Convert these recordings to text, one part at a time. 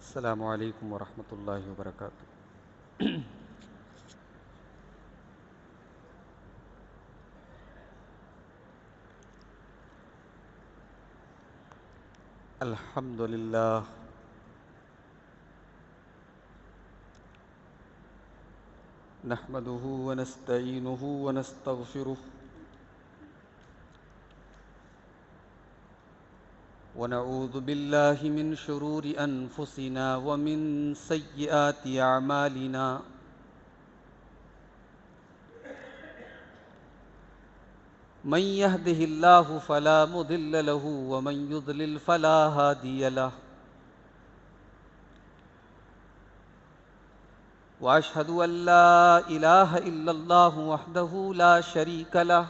السلام علیکم ورحمۃ اللہ وبرکاتہ۔ الحمد للہ نحمده ونستعینه ونستغفره ونعوذ باللہ من شرور انفسنا ومن سیئات اعمالنا، من يهده الله فلا مضل له ومن يضلل فلا هادي له، واشهد ان لا اله الا الله وحده لا شريك له،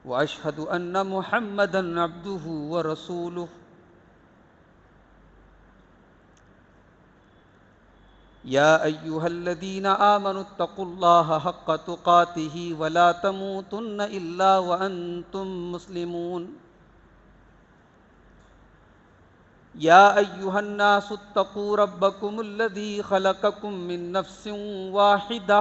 واشهد ان محمدا عبده ورسوله، يا ايها الذين آمنوا اتقوا الله حق تقاته ولا تموتن الا وانتم مسلمون، يا ايها الناس اتقوا ربكم الذي خلقكم من نفس واحدة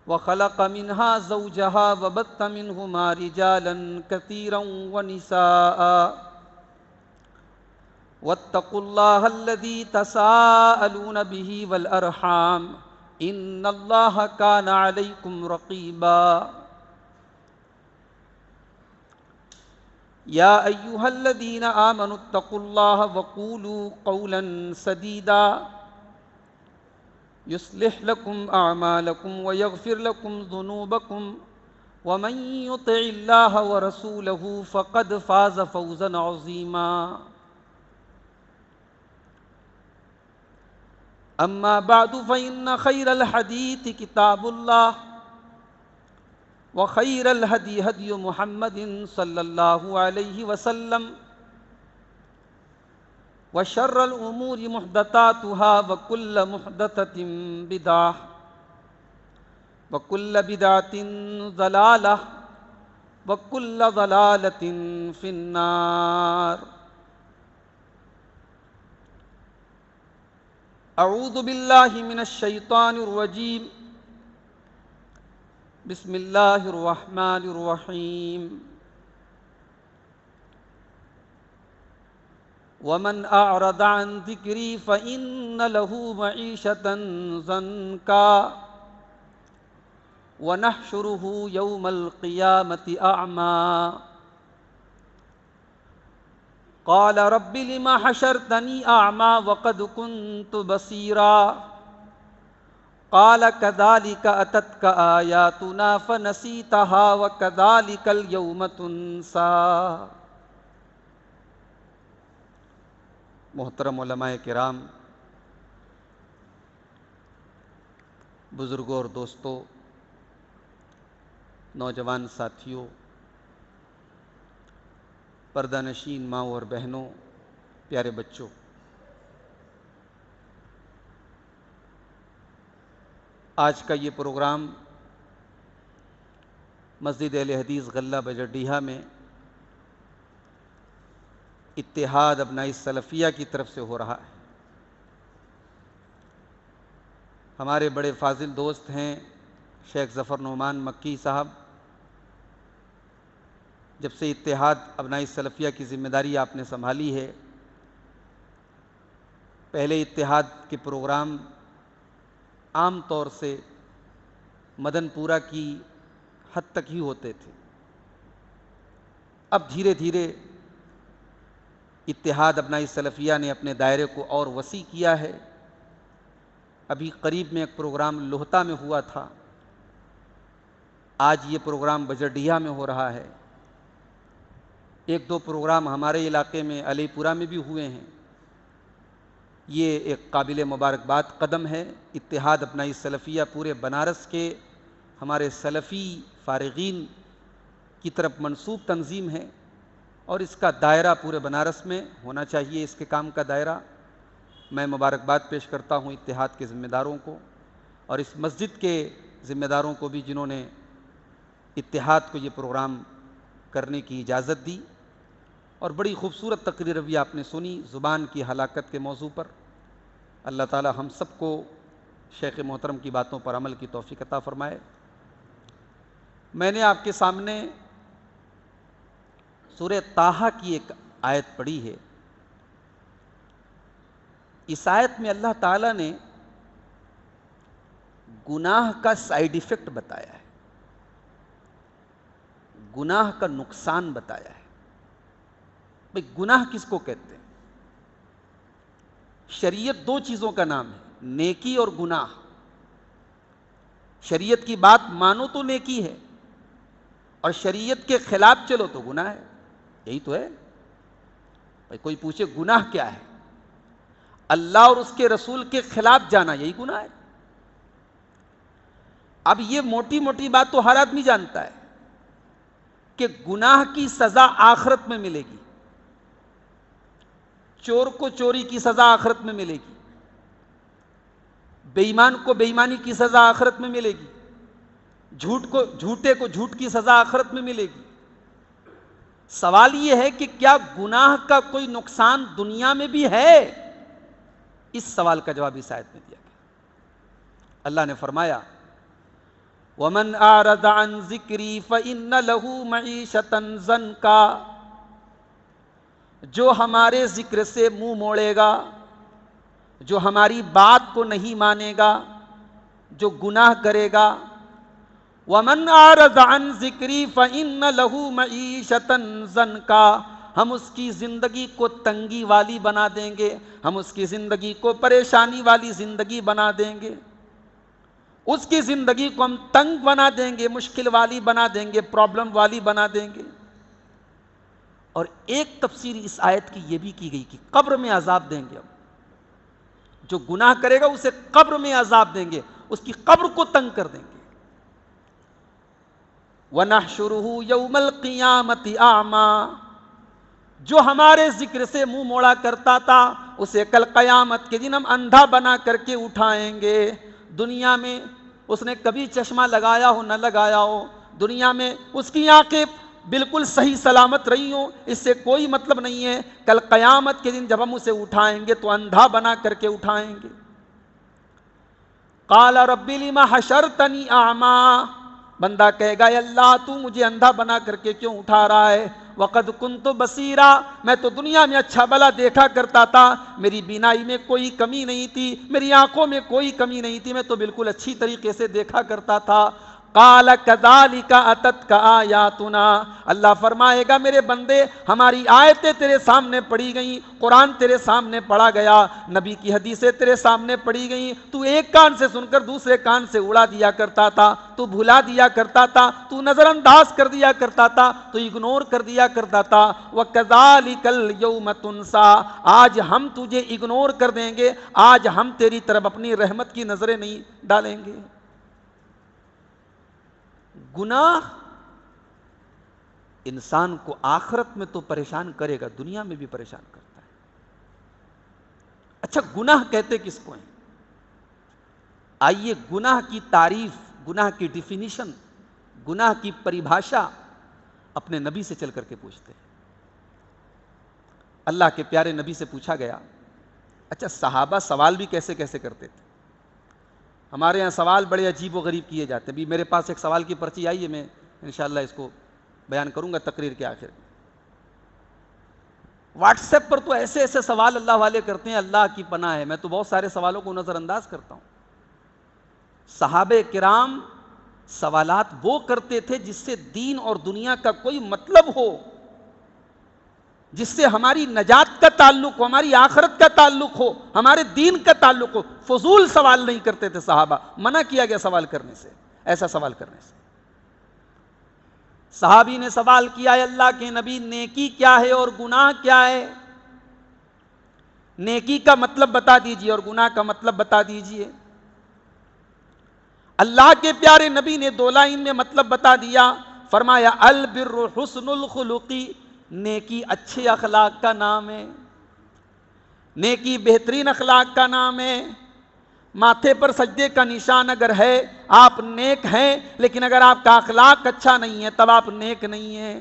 وخلق منها زوجها وبث منهما رجالا كثيرا ونساء، واتقوا الله الذي تساءلون به والأرحام إن الله كان عليكم رقيبا، يا أيها الذين آمنوا اتقوا الله وقولوا قولا سديدا يصلح لكم أعمالكم ويغفر لكم ذنوبكم، ومن يطع الله ورسوله فقد فاز فوزا عظيما، أما بعد فإن خير الحديث كتاب الله، وخير الهدي هدي محمد صلى الله عليه وسلم، وشر الأمور محدثاتها وكل محدثة بدعة وكل بدعة ضلالة وكل ضلالة في النار۔ اعوذ باللہ من الشیطان الرجیم، بسم اللہ الرحمن الرحیم۔ ومن اعرض عن ذکری فإن له معیشة ضنکا ونحشره یوم القیامة اعمی، قال رب لما حشرتني أعمى وقد كنت بصيرا، قال كذلك أتتك آياتنا فنسيتها وكذلك اليوم تنسى۔ محترم علماء کرام، بزرگوں اور دوستوں، نوجوان ساتھیوں، پردہ نشین ماؤں اور بہنوں، پیارے بچوں، آج کا یہ پروگرام مسجد اہل حدیث غلہ بجردیہا میں اتحاد ابناء السلفیہ کی طرف سے ہو رہا ہے۔ ہمارے بڑے فاضل دوست ہیں شیخ ظفر نعمان مکی صاحب، جب سے اتحاد ابناء السلفیہ کی ذمہ داری آپ نے سنبھالی ہے، پہلے اتحاد کے پروگرام عام طور سے مدن پورہ کی حد تک ہی ہوتے تھے، اب دھیرے دھیرے اتحاد ابناء السلفیہ نے اپنے دائرے کو اور وسیع کیا ہے۔ ابھی قریب میں ایک پروگرام لوہتا میں ہوا تھا، آج یہ پروگرام بجردیہا میں ہو رہا ہے، ایک دو پروگرام ہمارے علاقے میں علی پورہ میں بھی ہوئے ہیں۔ یہ ایک قابل مبارکباد قدم ہے۔ اتحاد ابناء السلفیہ پورے بنارس کے ہمارے سلفی فارغین کی طرف منسوب تنظیم ہے، اور اس کا دائرہ پورے بنارس میں ہونا چاہیے، اس کے کام کا دائرہ۔ میں مبارکباد پیش کرتا ہوں اتحاد کے ذمہ داروں کو اور اس مسجد کے ذمہ داروں کو بھی، جنہوں نے اتحاد کو یہ پروگرام کرنے کی اجازت دی۔ اور بڑی خوبصورت تقریر بھی آپ نے سنی زبان کی ہلاکت کے موضوع پر. اللہ تعالی ہم سب کو شیخ محترم کی باتوں پر عمل کی توفیق عطا فرمائے. میں نے آپ کے سامنے سورہ طٰہٰ کی ایک آیت پڑھی ہے. اس آیت میں اللہ تعالیٰ نے گناہ کا سائیڈ ایفیکٹ بتایا ہے، گناہ کا نقصان بتایا ہے. بھئی گناہ کس کو کہتے ہیں؟ شریعت دو چیزوں کا نام ہے، نیکی اور گناہ. شریعت کی بات مانو تو نیکی ہے، اور شریعت کے خلاف چلو تو گناہ ہے. یہی تو ہے. بھئی کوئی پوچھے گناہ کیا ہے؟ اللہ اور اس کے رسول کے خلاف جانا یہی گناہ ہے. اب یہ موٹی موٹی بات تو ہر آدمی جانتا ہے کہ گناہ کی سزا آخرت میں ملے گی. چور کو چوری کی سزا آخرت میں ملے گی، بے ایمان کو بے ایمانی کی سزا آخرت میں ملے گی، جھوٹے کو جھوٹ کی سزا آخرت میں ملے گی. سوال یہ ہے کہ کیا گناہ کا کوئی نقصان دنیا میں بھی ہے؟ اس سوال کا جواب اس آیت میں دیا گیا. اللہ نے فرمایا وَمَنْ أَعْرَضَ عَنْ ذِكْرِي فَإِنَّ لَهُ مَعِيشَةً ضَنْكًا. جو ہمارے ذکر سے منہ موڑے گا، جو ہماری بات کو نہیں مانے گا، جو گناہ کرے گا، وَمَنْ أَعْرَضَ عَنْ ذِكْرِي فَإِنَّ لَهُ مَعِيشَةً ضَنْكًا. ہم اس کی زندگی کو تنگی والی بنا دیں گے، ہم اس کی زندگی کو پریشانی والی زندگی بنا دیں گے، اس کی زندگی کو ہم تنگ بنا دیں گے، مشکل والی بنا دیں گے، پرابلم والی بنا دیں گے. اور ایک تفسیر اس آیت کی یہ بھی کی گئی کہ قبر میں عذاب دیں گے. ہم جو گناہ کرے گا اسے قبر میں عذاب دیں گے، اس کی قبر کو تنگ کر دیں گے. وَنَحْشُرُهُ يَوْمَ الْقِيَامَةِ أَعْمَى. جو ہمارے ذکر سے منہ موڑا کرتا تھا اسے کل قیامت کے دن ہم اندھا بنا کر کے اٹھائیں گے. دنیا میں اس نے کبھی چشمہ لگایا ہو نہ لگایا ہو، دنیا میں اس کی آنکھیں بالکل صحیح سلامت رہی ہوں، اس سے کوئی مطلب نہیں ہے. کل قیامت کے دن جب ہم اسے اٹھائیں گے تو اندھا بنا کر کے اٹھائیں گے. قال رب لم حشرتنی اعمیٰ. بندہ کہے گا اے اللہ تو مجھے اندھا بنا کر کے کیوں اٹھا رہا ہے؟ وقد کنت بصیرا. میں تو دنیا میں اچھا بھلا دیکھا کرتا تھا، میری بینائی میں کوئی کمی نہیں تھی، میری آنکھوں میں کوئی کمی نہیں تھی، میں تو بالکل اچھی طریقے سے دیکھا کرتا تھا. قال كذلك اتتك آیاتنا. اللہ فرمائے گا میرے بندے ہماری آیتیں تیرے سامنے پڑھی گئیں، قرآن تیرے سامنے پڑھا گیا، نبی کی حدیثیں تیرے سامنے پڑھی گئیں، تو ایک کان سے سن کر دوسرے کان سے اڑا دیا کرتا تھا، تو بھلا دیا کرتا تھا، تو نظر انداز کر دیا کرتا تھا، تو اگنور کر دیا کرتا تھا. وَكَذَلِكَ الْيَوْمَ تُنْسَى. آج ہم تجھے اگنور کر دیں گے، آج ہم تیری طرف اپنی رحمت کی نظریں نہیں ڈالیں گے. گناہ انسان کو آخرت میں تو پریشان کرے گا، دنیا میں بھی پریشان کرتا ہے. اچھا گناہ کہتے کس کو ہیں؟ آئیے گناہ کی تعریف، گناہ کی ڈیفینیشن، گناہ کی پریبھاشا اپنے نبی سے چل کر کے پوچھتے ہیں. اللہ کے پیارے نبی سے پوچھا گیا. اچھا صحابہ سوال بھی کیسے کیسے کرتے تھے؟ ہمارے ہاں سوال بڑے عجیب و غریب کیے جاتے ہیں. بھی میرے پاس ایک سوال کی پرچی آئی ہے، میں انشاءاللہ اس کو بیان کروں گا تقریر کے آخر میں. واٹس ایپ پر تو ایسے ایسے سوال اللہ والے کرتے ہیں، اللہ کی پناہ ہے. میں تو بہت سارے سوالوں کو نظر انداز کرتا ہوں. صحابہ کرام سوالات وہ کرتے تھے جس سے دین اور دنیا کا کوئی مطلب ہو، جس سے ہماری نجات کا تعلق ہو، ہماری آخرت کا تعلق ہو، ہمارے دین کا تعلق ہو. فضول سوال نہیں کرتے تھے صحابہ، منع کیا گیا سوال کرنے سے، ایسا سوال کرنے سے. صحابی نے سوال کیا ہے اللہ کے نبی نیکی کیا ہے اور گناہ کیا ہے؟ نیکی کا مطلب بتا دیجئے اور گناہ کا مطلب بتا دیجئے. اللہ کے پیارے نبی نے 2 لائن میں مطلب بتا دیا. فرمایا البر حسن الخلقی. نیکی اچھے اخلاق کا نام ہے، نیکی بہترین اخلاق کا نام ہے. ماتھے پر سجدے کا نشان اگر ہے آپ نیک ہیں، لیکن اگر آپ کا اخلاق اچھا نہیں ہے تب آپ نیک نہیں ہیں.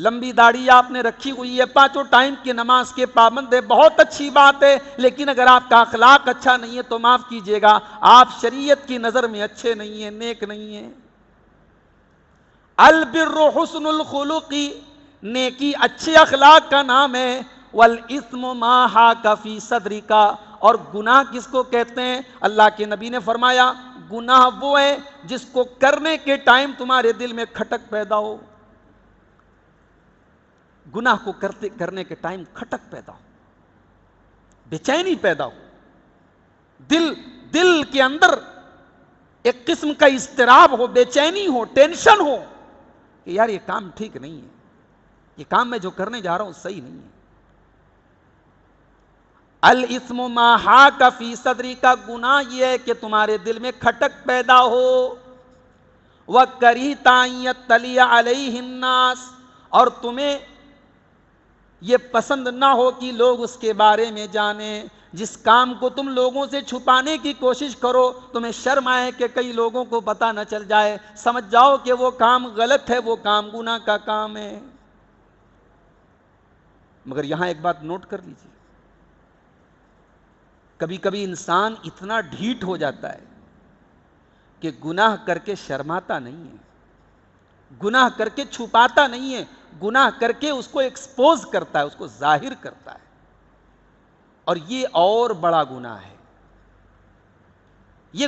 لمبی داڑھی آپ نے رکھی ہوئی ہے، 5 ٹائم کی نماز کے پابند ہے، بہت اچھی بات ہے، لیکن اگر آپ کا اخلاق اچھا نہیں ہے تو معاف کیجیے گا، آپ شریعت کی نظر میں اچھے نہیں ہیں، نیک نہیں ہیں۔ البر حسن الخلق، نیکی اچھے اخلاق کا نام ہے۔ والاثم ما حاک فی صدرک، اور گناہ کس کو کہتے ہیں؟ اللہ کے نبی نے فرمایا گناہ وہ ہے جس کو کرنے کے ٹائم تمہارے دل میں کھٹک پیدا ہو، گناہ کو کرنے کے ٹائم کھٹک پیدا ہو، بے چینی پیدا ہو، دل کے اندر ایک قسم کا اضطراب ہو، بے چینی ہو، ٹینشن ہو کہ یار یہ کام ٹھیک نہیں ہے، یہ کام میں جو کرنے جا رہا ہوں صحیح نہیں ہے۔ الاسم ما حاک فی صدری، کا گناہ یہ ہے کہ تمہارے دل میں کھٹک پیدا ہو۔ وَكَرِهْتَ أَن يَطَّلِعَ عَلَيْهِ النَّاسُ، اور تمہیں یہ پسند نہ ہو کہ لوگ اس کے بارے میں جانیں، جس کام کو تم لوگوں سے چھپانے کی کوشش کرو تمہیں شرم آئے کہ کئی لوگوں کو پتہ نہ چل جائے، سمجھ جاؤ کہ وہ کام غلط ہے، وہ کام گناہ کا کام ہے۔ مگر یہاں ایک بات نوٹ کر لیجیے، کبھی کبھی انسان اتنا ڈھیٹ ہو جاتا ہے کہ گناہ کر کے شرماتا نہیں ہے، گناہ کر کے چھپاتا نہیں ہے، گناہ کر کے اس کو ایکسپوز کرتا ہے، اس کو ظاہر کرتا ہے، اور یہ اور بڑا گناہ ہے۔ یہ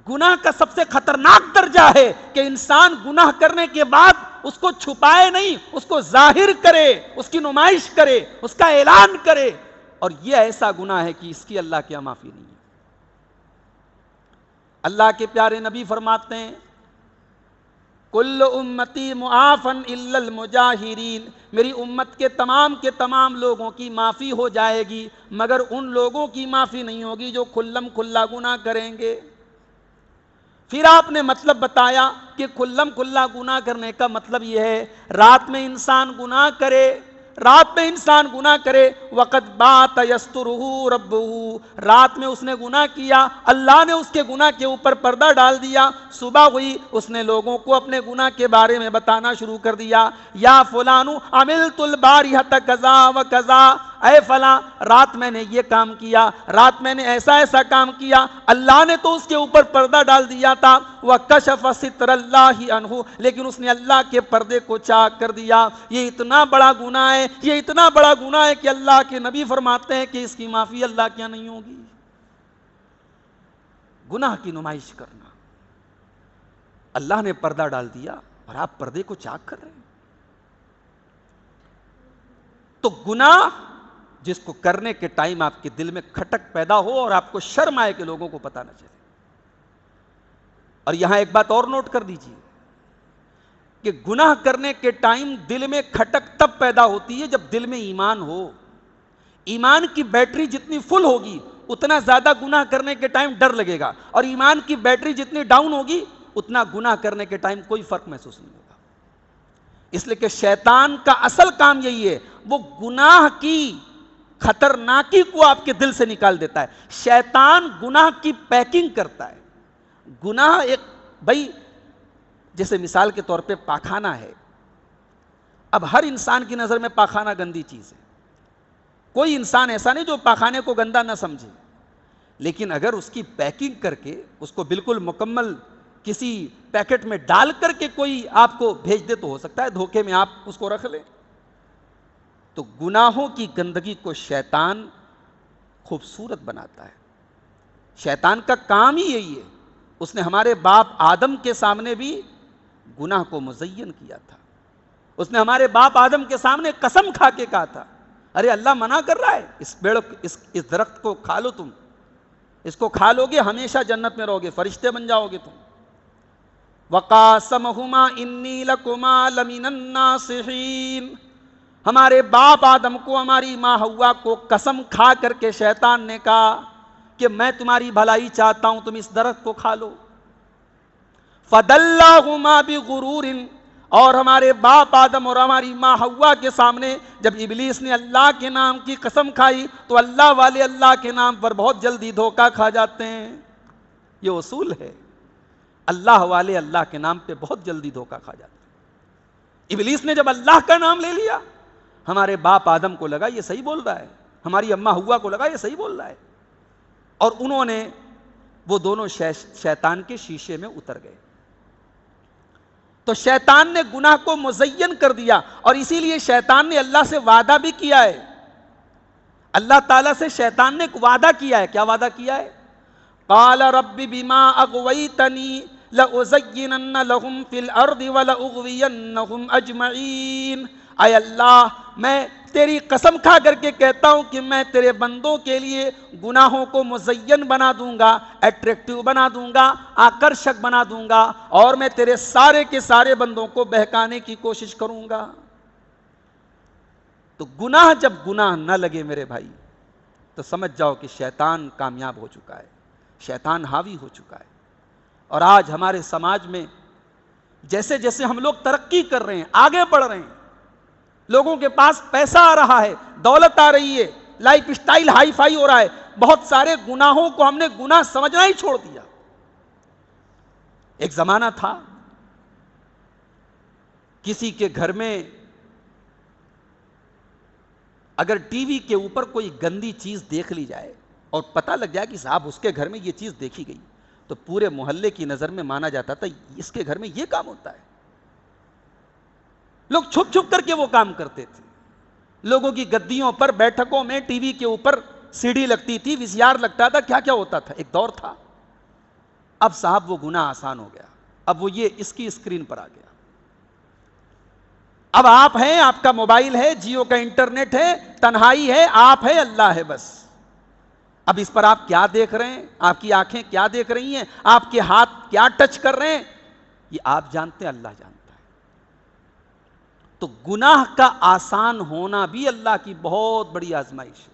گناہ کا سب سے خطرناک درجہ ہے کہ انسان گناہ کرنے کے بعد اس کو چھپائے نہیں، اس کو ظاہر کرے، اس کی نمائش کرے، اس کا اعلان کرے، اور یہ ایسا گناہ ہے کہ اس کی اللہ کے یہاں معافی نہیں ہے۔ اللہ کے پیارے نبی فرماتے ہیں کل امتی معافن الا المجاہرین، میری امت کے تمام لوگوں کی معافی ہو جائے گی مگر ان لوگوں کی معافی نہیں ہوگی جو کھلم کھلا گناہ کریں گے۔ پھر آپ نے مطلب بتایا کہ کھلم کھلا گناہ کرنے کا مطلب یہ ہے رات میں انسان گناہ کرے، وقت بات یسترہ ربہ، رات میں اس نے گناہ کیا، اللہ نے اس کے گناہ کے اوپر پردہ ڈال دیا، صبح ہوئی اس نے لوگوں کو اپنے گناہ کے بارے میں بتانا شروع کر دیا، یا فلانو عملت البارحۃ کذا و کذا، اے فلاں رات میں نے یہ کام کیا، رات میں نے ایسا کام کیا، اللہ نے تو اس کے اوپر پردہ ڈال دیا تھا، وَكَشَفَ سِتْرَ اللَّهِ عَنْهُ، لیکن اس نے اللہ کے پردے کو چاک کر دیا۔ یہ اتنا بڑا گناہ ہے کہ اللہ کے نبی فرماتے ہیں کہ اس کی معافی اللہ کیا نہیں ہوگی۔ گناہ کی نمائش کرنا، اللہ نے پردہ ڈال دیا اور آپ پردے کو چاک کر رہے ہیں۔ تو گناہ جس کو کرنے کے ٹائم آپ کے دل میں کھٹک پیدا ہو اور آپ کو شرم آئے کہ لوگوں کو پتہ نہ چلے۔ اور یہاں ایک بات اور نوٹ کر دیجیے کہ گناہ کرنے کے ٹائم دل میں کھٹک تب پیدا ہوتی ہے جب دل میں ایمان ہو۔ ایمان کی بیٹری جتنی فل ہوگی اتنا زیادہ گناہ کرنے کے ٹائم ڈر لگے گا، اور ایمان کی بیٹری جتنی ڈاؤن ہوگی اتنا گناہ کرنے کے ٹائم کوئی فرق محسوس نہیں ہوگا۔ اس لیے کہ شیطان کا اصل کام یہی ہے، وہ گناہ کی خطرناکی کو آپ کے دل سے نکال دیتا ہے۔ شیطان گناہ کی پیکنگ کرتا ہے۔ گناہ ایک بھائی جیسے مثال کے طور پہ پاخانہ ہے، اب ہر انسان کی نظر میں پاخانہ گندی چیز ہے، کوئی انسان ایسا نہیں جو پاخانے کو گندا نہ سمجھے، لیکن اگر اس کی پیکنگ کر کے اس کو بالکل مکمل کسی پیکٹ میں ڈال کر کے کوئی آپ کو بھیج دے تو ہو سکتا ہے دھوکے میں آپ اس کو رکھ لیں۔ تو گناہوں کی گندگی کو شیطان خوبصورت بناتا ہے۔ شیطان کا کام ہی یہی ہے۔ اس نے ہمارے باپ آدم کے سامنے بھی گناہ کو مزین کیا تھا۔ اس نے ہمارے باپ آدم کے سامنے قسم کھا کے کہا تھا ارے اللہ منع کر رہا ہے، اس درخت کو کھا لو، تم اس کو کھا لو گے ہمیشہ جنت میں رہو گے، فرشتے بن جاؤ گے تم۔ وَقَاسَمَهُمَا إِنِّي لَكُمَا لَمِنَ النَّاصِحِينَ، ہمارے باپ آدم کو ہماری ماں حوا کو قسم کھا کر کے شیطان نے کہا کہ میں تمہاری بھلائی چاہتا ہوں، تم اس درخت کو کھا لو۔ فَدَلَّاهُمَا بِغُرُورٍ، اور ہمارے باپ آدم اور ہماری ماں حوا کے سامنے جب ابلیس نے اللہ کے نام کی قسم کھائی تو اللہ والے اللہ کے نام پر بہت جلدی دھوکہ کھا جاتے ہیں۔ یہ اصول ہے، اللہ والے اللہ کے نام پہ بہت جلدی دھوکہ کھا جاتے ہیں۔ ابلیس نے جب اللہ کا نام لے لیا، ہمارے باپ آدم کو لگا یہ صحیح بول رہا ہے، ہماری اماں ہوا کو لگا یہ صحیح بول رہا ہے، اور انہوں نے وہ دونوں شیطان کے شیشے میں اتر گئے۔ تو شیطان نے گناہ کو مزین کر دیا، اور اسی لیے شیطان نے اللہ سے وعدہ بھی کیا ہے۔ اللہ تعالیٰ سے شیطان نے ایک وعدہ کیا ہے۔ کیا وعدہ کیا ہے؟ قال رب بما اغویتنی لأزینن لہم فی الارض ولأغوینہم اجمعین۔ اے اللہ، میں تیری قسم کھا کر کے کہتا ہوں کہ میں تیرے بندوں کے لیے گناہوں کو مزین بنا دوں گا، اٹریکٹیو بنا دوں گا، آکرشک بنا دوں گا، اور میں تیرے سارے کے سارے بندوں کو بہکانے کی کوشش کروں گا۔ تو گناہ جب گناہ نہ لگے میرے بھائی، تو سمجھ جاؤ کہ شیطان کامیاب ہو چکا ہے، شیطان حاوی ہو چکا ہے۔ اور آج ہمارے سماج میں جیسے جیسے ہم لوگ ترقی کر رہے ہیں، آگے بڑھ رہے ہیں، لوگوں کے پاس پیسہ آ رہا ہے، دولت آ رہی ہے، لائف سٹائل ہائی فائی ہو رہا ہے، بہت سارے گناہوں کو ہم نے گناہ سمجھنا ہی چھوڑ دیا۔ ایک زمانہ تھا کسی کے گھر میں اگر ٹی وی کے اوپر کوئی گندی چیز دیکھ لی جائے اور پتہ لگ جائے کہ صاحب اس کے گھر میں یہ چیز دیکھی گئی، تو پورے محلے کی نظر میں مانا جاتا تھا اس کے گھر میں یہ کام ہوتا ہے۔ لوگ چھپ چھپ کر کے وہ کام کرتے تھے۔ لوگوں کی گدیوں پر، بیٹھکوں میں ٹی وی کے اوپر سی ڈی لگتی تھی، وی سی آر لگتا تھا، کیا کیا ہوتا تھا، ایک دور تھا۔ اب صاحب وہ گناہ آسان ہو گیا، اب وہ یہ اس کی اسکرین پر آ گیا۔ اب آپ ہیں، آپ کا موبائل ہے، جیو کا انٹرنیٹ ہے، تنہائی ہے، آپ ہے، اللہ ہے، بس۔ اب اس پر آپ کیا دیکھ رہے ہیں، آپ کی آنکھیں کیا دیکھ رہی ہیں، آپ کے ہاتھ کیا ٹچ کر رہے ہیں، یہ آپ جانتے ہیں، اللہ جانتا ہے۔ تو گناہ کا آسان ہونا بھی اللہ کی بہت بڑی آزمائش ہے۔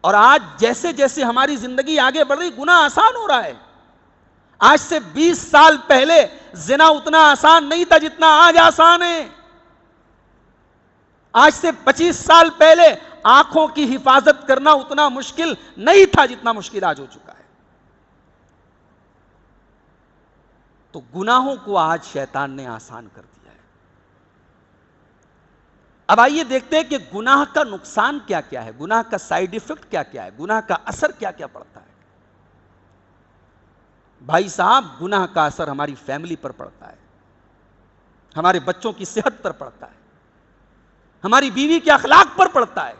اور آج جیسے جیسے ہماری زندگی آگے بڑھ رہی، گناہ آسان ہو رہا ہے۔ آج سے 20 سال پہلے زنا اتنا آسان نہیں تھا جتنا آج آسان ہے۔ آج سے 25 سال پہلے آنکھوں کی حفاظت کرنا اتنا مشکل نہیں تھا جتنا مشکل آج ہو چکا ہے۔ تو گناہوں کو آج شیطان نے آسان کر دیا ہے۔ اب آئیے دیکھتے ہیں کہ گناہ کا نقصان کیا کیا ہے، گناہ کا سائیڈ ایفیکٹ کیا کیا ہے، گناہ کا اثر کیا کیا پڑتا ہے۔ بھائی صاحب، گناہ کا اثر ہماری فیملی پر پڑتا ہے، ہمارے بچوں کی صحت پر پڑتا ہے، ہماری بیوی کے اخلاق پر پڑتا ہے،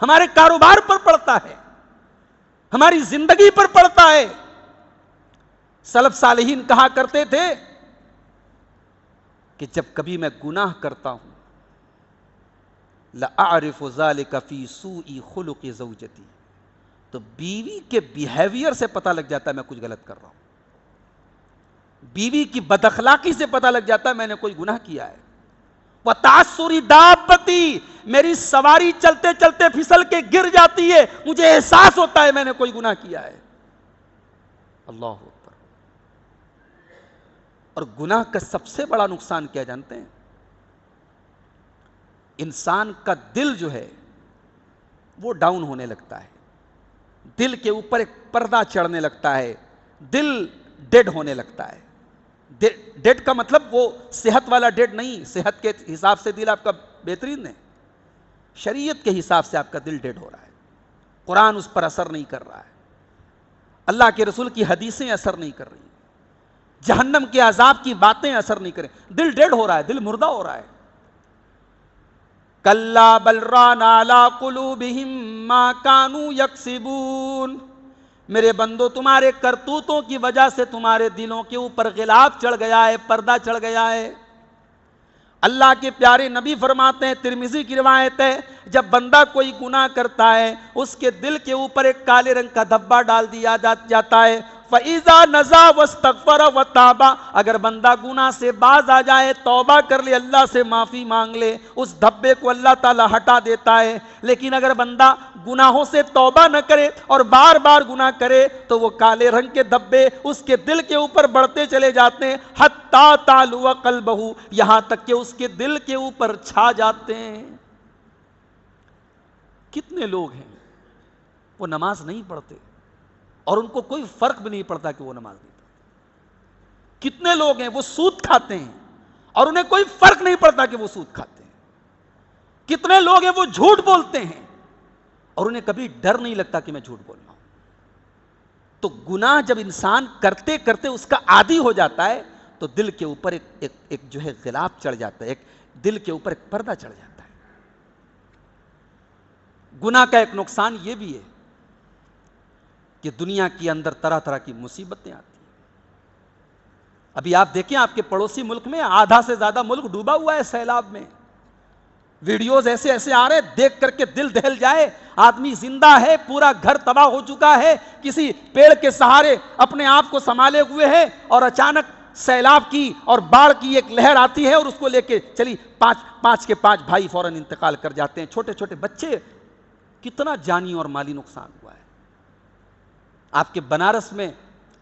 ہمارے کاروبار پر پڑتا ہے، ہماری زندگی پر پڑتا ہے۔ سلف صالحین کہا کرتے تھے کہ جب کبھی میں گناہ کرتا ہوں، لَأَعْرِفُ ذَلِكَ فِي سُوءِ خُلُقِ زَوْجَتِي، تو بیوی کے بیہیویئر سے پتہ لگ جاتا ہے میں کچھ غلط کر رہا ہوں، بیوی کی بد اخلاقی سے پتہ لگ جاتا ہے میں نے کوئی گناہ کیا ہے۔ وَتَعَثُّرِ دَابَّتِي، میری سواری چلتے چلتے پھسل کے گر جاتی ہے، مجھے احساس ہوتا ہے میں نے کوئی گناہ کیا ہے۔ اللہ اکبر۔ اور گناہ کا سب سے بڑا نقصان کیا جانتے ہیں؟ انسان کا دل جو ہے وہ ڈاؤن ہونے لگتا ہے، دل کے اوپر ایک پردہ چڑھنے لگتا ہے، دل ڈیڈ ہونے لگتا ہے۔ ڈیڈ کا مطلب وہ صحت والا ڈیڈ نہیں، صحت کے حساب سے دل آپ کا بہترین ہے، شریعت کے حساب سے آپ کا دل ڈیڈ ہو رہا ہے۔ قرآن اس پر اثر نہیں کر رہا ہے، اللہ کے رسول کی حدیثیں اثر نہیں کر رہی، جہنم کے عذاب کی باتیں اثر نہیں کریں، دل ڈیڈ ہو رہا ہے، دل مردہ ہو رہا ہے۔ کَلَّا بَلْ رَانَ عَلَىٰ قُلُوبِهِم مَّا كَانُوا يَكْسِبُونَ، میرے بندو تمہارے کرتوتوں کی وجہ سے تمہارے دلوں کے اوپر غلاف چڑھ گیا ہے، پردہ چڑھ گیا ہے۔ اللہ کے پیارے نبی فرماتے ہیں، ترمذی کی روایت ہے، جب بندہ کوئی گناہ کرتا ہے اس کے دل کے اوپر ایک کالے رنگ کا دھبا ڈال دیا جاتا ہے۔ فَإِذَا نَزَا وَاسْتَغْفَرَ وَتَابَ، اگر بندہ گناہ سے باز آ جائے، توبہ کر لے، اللہ سے معافی مانگ لے، اس دھبے کو اللہ تعالیٰ ہٹا دیتا ہے۔ لیکن اگر بندہ گناہوں سے توبہ نہ کرے اور بار بار گناہ کرے تو وہ کالے رنگ کے دھبے اس کے دل کے اوپر بڑھتے چلے جاتے ہیں، حَتَّىٰ تَعْلُوَ قَلْبَهُ، یہاں تک کہ اس کے دل کے اوپر چھا جاتے ہیں۔ کتنے لوگ ہیں وہ نماز نہیں پڑھتے اور ان کو کوئی فرق بھی نہیں پڑتا کہ وہ نماز نہیں پڑھتے؟ کتنے لوگ ہیں وہ سود کھاتے ہیں اور انہیں کوئی فرق نہیں پڑتا کہ وہ سود کھاتے ہیں. کتنے لوگ ہیں وہ جھوٹ بولتے ہیں اور انہیں کبھی ڈر نہیں لگتا کہ میں جھوٹ بول رہا ہوں. تو گناہ جب انسان کرتے کرتے اس کا عادی ہو جاتا ہے تو دل کے اوپر ایک جو ہے غلاف چڑھ جاتا ہے, ایک دل کے اوپر ایک پردہ چڑھ جاتا ہے. گناہ کا ایک نقصان یہ بھی ہے کہ دنیا کے اندر طرح طرح کی مصیبتیں آتی ہیں. ابھی آپ دیکھیں آپ کے پڑوسی ملک میں آدھا سے زیادہ ملک ڈوبا ہوا ہے سیلاب میں. ویڈیوز ایسے ایسے آ رہے دیکھ کر کے دل دہل جائے. آدمی زندہ ہے, پورا گھر تباہ ہو چکا ہے, کسی پیڑ کے سہارے اپنے آپ کو سنبھالے ہوئے ہے اور اچانک سیلاب کی اور باڑھ کی ایک لہر آتی ہے اور اس کو لے کے چلی پانچ کے پانچ بھائی فوراً انتقال کر جاتے ہیں, چھوٹے چھوٹے بچے. کتنا جانی اور مالی نقصان ہوا ہے. آپ کے بنارس میں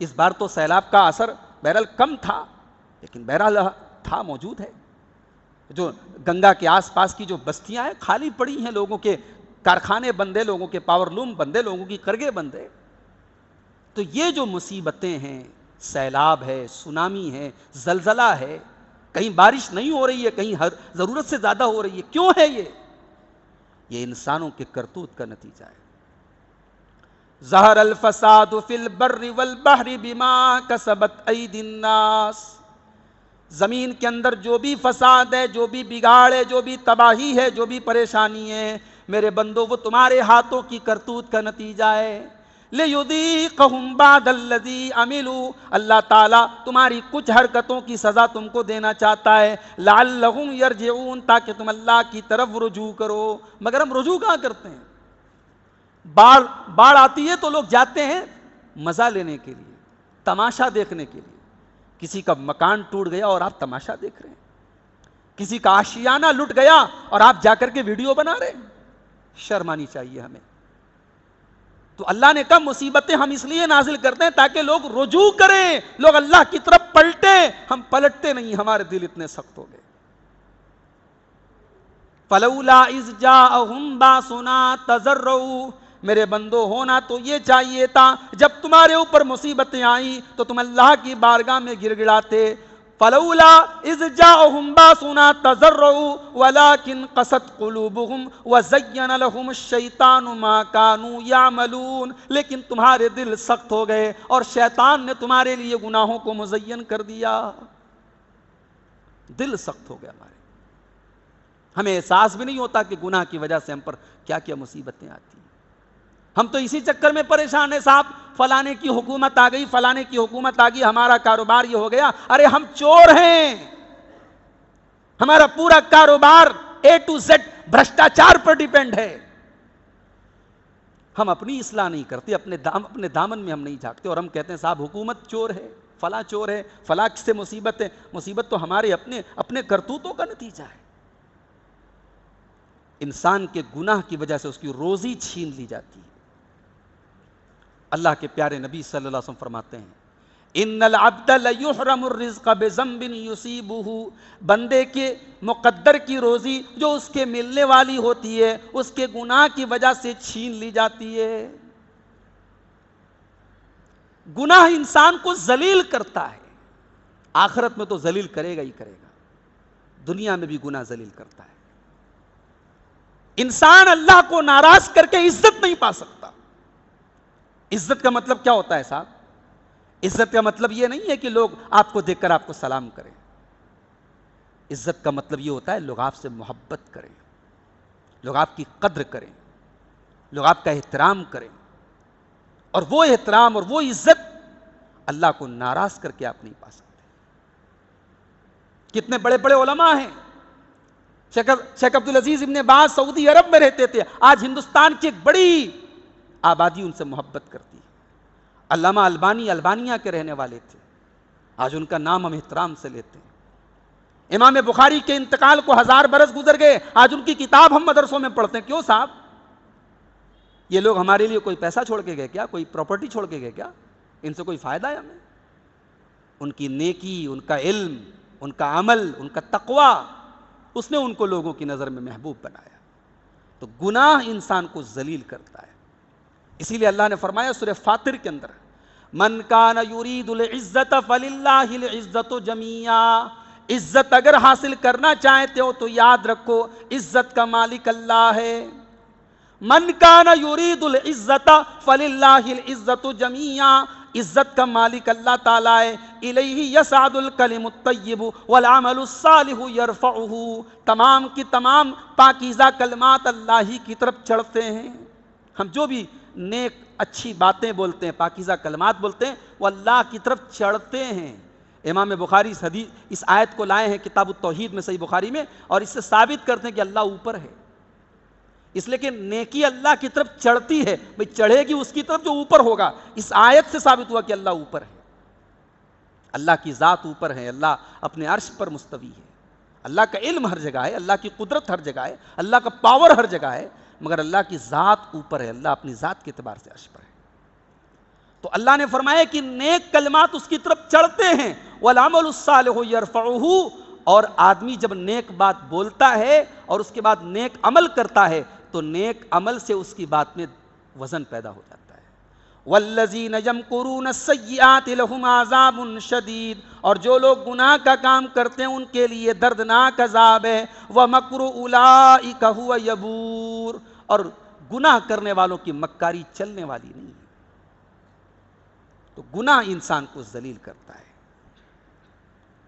اس بار تو سیلاب کا اثر بہرحال کم تھا, لیکن بہرحال تھا, موجود ہے. جو گنگا کے آس پاس کی جو بستیاں ہیں خالی پڑی ہیں, لوگوں کے کارخانے بندے, لوگوں کے پاور لوم بندے, لوگوں کی قرغے بندے. تو یہ جو مصیبتیں ہیں, سیلاب ہے, سونامی ہے, زلزلہ ہے, کہیں بارش نہیں ہو رہی ہے, کہیں ضرورت سے زیادہ ہو رہی ہے, کیوں ہے یہ انسانوں کے کرتوت کا نتیجہ ہے. ظہر الفساد فی البر والبحر بما کسبت ایدی الناس. زمین کے اندر جو بھی فساد ہے, جو بھی بگاڑ ہے, جو بھی تباہی ہے, جو بھی پریشانی ہے, میرے بندو وہ تمہارے ہاتھوں کی کرتوت کا نتیجہ ہے. لِيُذِيقَهُمْ بَعْدَ الَّذِي عَمِلُوا, اللہ تعالیٰ تمہاری کچھ حرکتوں کی سزا تم کو دینا چاہتا ہے. لَعَلَّهُمْ يَرْجِعُونَ, تاکہ تم اللہ کی طرف رجوع کرو. مگر ہم رجوع کہاں کرتے ہیں؟ باڑھ آتی ہے تو لوگ جاتے ہیں مزہ لینے کے لیے, تماشا دیکھنے کے لیے. کسی کا مکان ٹوٹ گیا اور آپ تماشا دیکھ رہے ہیں, کسی کا آشیانہ لٹ گیا اور آپ جا کر کے ویڈیو بنا رہے ہیں. شرم آنی چاہیے ہمیں. تو اللہ نے کہا مصیبتیں ہم اس لیے نازل کرتے ہیں تاکہ لوگ رجوع کریں, لوگ اللہ کی طرف پلٹیں. ہم پلٹتے نہیں, ہمارے دل اتنے سخت ہو گئے. فَلَوْلَا إِذْ جَاءَهُمْ بَأْسُنَا تَضَرَّعُوا, میرے بندو ہونا تو یہ چاہیے تھا جب تمہارے اوپر مصیبتیں آئیں تو تم اللہ کی بارگاہ میں گر گڑاتے. فَلَوْلَا إِذْ جَاءَهُمْ بَأْسُنَا تَضَرَّعُوا وَلَكِنْ قَسَتْ قُلُوبُهُمْ وَزَيَّنَ لَهُمُ الشَّيْطَانُ مَا كَانُوا يَعْمَلُونَ, لیکن تمہارے دل سخت ہو گئے اور شیطان نے تمہارے لیے گناہوں کو مزین کر دیا. دل سخت ہو گیا ہمارے. ہمیں احساس بھی نہیں ہوتا کہ گناہ کی وجہ سے ہم پر کیا کیا مصیبتیں آتی ہیں. ہم تو اسی چکر میں پریشان ہیں, صاحب فلانے کی حکومت آ گئی, فلانے کی حکومت آ گئی, ہمارا کاروبار یہ ہو گیا. ارے ہم چور ہیں, ہمارا پورا کاروبار A to Z بھرشٹاچار پر ڈیپینڈ ہے. ہم اپنی اصلاح نہیں کرتے, اپنے دامن میں ہم نہیں جھانکتے, اور ہم کہتے ہیں صاحب حکومت چور ہے, فلاں چور ہے, فلاں سے مصیبت ہے. مصیبت تو ہمارے اپنے کرتوتوں کا نتیجہ ہے. انسان کے گناہ کی وجہ سے اس کی روزی چھین لی جاتی ہے. اللہ کے پیارے نبی صلی اللہ علیہ وسلم فرماتے ہیں ان العبد لیحرم الرزق بذنب یصیبہ, بندے کے مقدر کی روزی جو اس کے ملنے والی ہوتی ہے اس کے گناہ کی وجہ سے چھین لی جاتی ہے. گناہ انسان کو ذلیل کرتا ہے, آخرت میں تو ذلیل کرے گا ہی کرے گا, دنیا میں بھی گناہ ذلیل کرتا ہے. انسان اللہ کو ناراض کر کے عزت نہیں پا سکتا. عزت کا مطلب کیا ہوتا ہے صاحب؟ عزت کا مطلب یہ نہیں ہے کہ لوگ آپ کو دیکھ کر آپ کو سلام کریں. عزت کا مطلب یہ ہوتا ہے لوگ آپ سے محبت کریں, لوگ آپ کی قدر کریں, لوگ آپ کا احترام کریں. اور وہ احترام اور وہ عزت اللہ کو ناراض کر کے آپ نہیں پا سکتے. کتنے بڑے بڑے علماء ہیں. شیخ عبدالعزیز ابن باز سعودی عرب میں رہتے تھے, آج ہندوستان کی ایک بڑی آبادی ان سے محبت کرتی ہے. علامہ البانی البانیہ کے رہنے والے تھے, آج ان کا نام ہم احترام سے لیتے ہیں. امام بخاری کے انتقال کو 1000 برس گزر گئے, آج ان کی کتاب ہم مدرسوں میں پڑھتے ہیں. کیوں صاحب؟ یہ لوگ ہمارے لیے کوئی پیسہ چھوڑ کے گئے کیا, کوئی پراپرٹی چھوڑ کے گئے کیا؟ ان سے کوئی فائدہ ہے ہمیں؟ ان کی نیکی, ان کا علم, ان کا عمل, ان کا تقوی, اس نے ان کو لوگوں کی نظر میں محبوب بنایا. تو گناہ انسان کو ذلیل کرتا ہے. اسی لیے اللہ نے فرمایا سورہ فاطر کے اندر من کان یرید العزت فللہ العزت جمیعا, عزت اگر حاصل کرنا چاہتے ہو تو یاد رکھو عزت کا مالک اللہ ہے. من کان یرید العزت فللہ العزت جمیعا. عزت کا مالک اللہ تعالیٰ ہے. الیہ یصعد الکلم الطیب والعمل الصالح یرفعہ. تمام کی تمام پاکیزہ کلمات اللہ ہی کی طرف چڑھتے ہیں. ہم جو بھی نیک اچھی باتیں بولتے ہیں, پاکیزہ کلمات بولتے ہیں, وہ اللہ کی طرف چڑھتے ہیں. امام بخاری اس آیت کو لائے ہیں کتاب التوحید میں, صحیح بخاری میں, اور اس سے ثابت کرتے ہیں کہ اللہ اوپر ہے. اس لیے کہ نیکی اللہ کی طرف چڑھتی ہے, بھئی چڑھے گی اس کی طرف جو اوپر ہوگا. اس آیت سے ثابت ہوا کہ اللہ اوپر ہے, اللہ کی ذات اوپر ہے, اللہ اپنے عرش پر مستوی ہے. اللہ کا علم ہر جگہ ہے, اللہ کی قدرت ہر جگہ ہے, اللہ کا پاور ہر جگہ ہے, مگر اللہ کی ذات اوپر ہے. اللہ اپنی ذات کے اعتبار سے عرش پر ہے. تو اللہ نے فرمایا کہ نیک کلمات اس کی طرف چڑھتے ہیں. والعمل الصالح یرفعہ. اور آدمی جب نیک بات بولتا ہے اور اس کے بعد نیک عمل کرتا ہے تو نیک عمل سے اس کی بات میں وزن پیدا ہو جاتا ہے. والذین یمکرون السیئات لہم عذاب شدید. اور جو لوگ گناہ کا کام کرتے ہیں ان کے لیے دردناک عذاب ہے. ومکر اولئک ھو یبور. اور گناہ کرنے والوں کی مکاری چلنے والی نہیں ہے. تو گناہ انسان کو ذلیل کرتا ہے.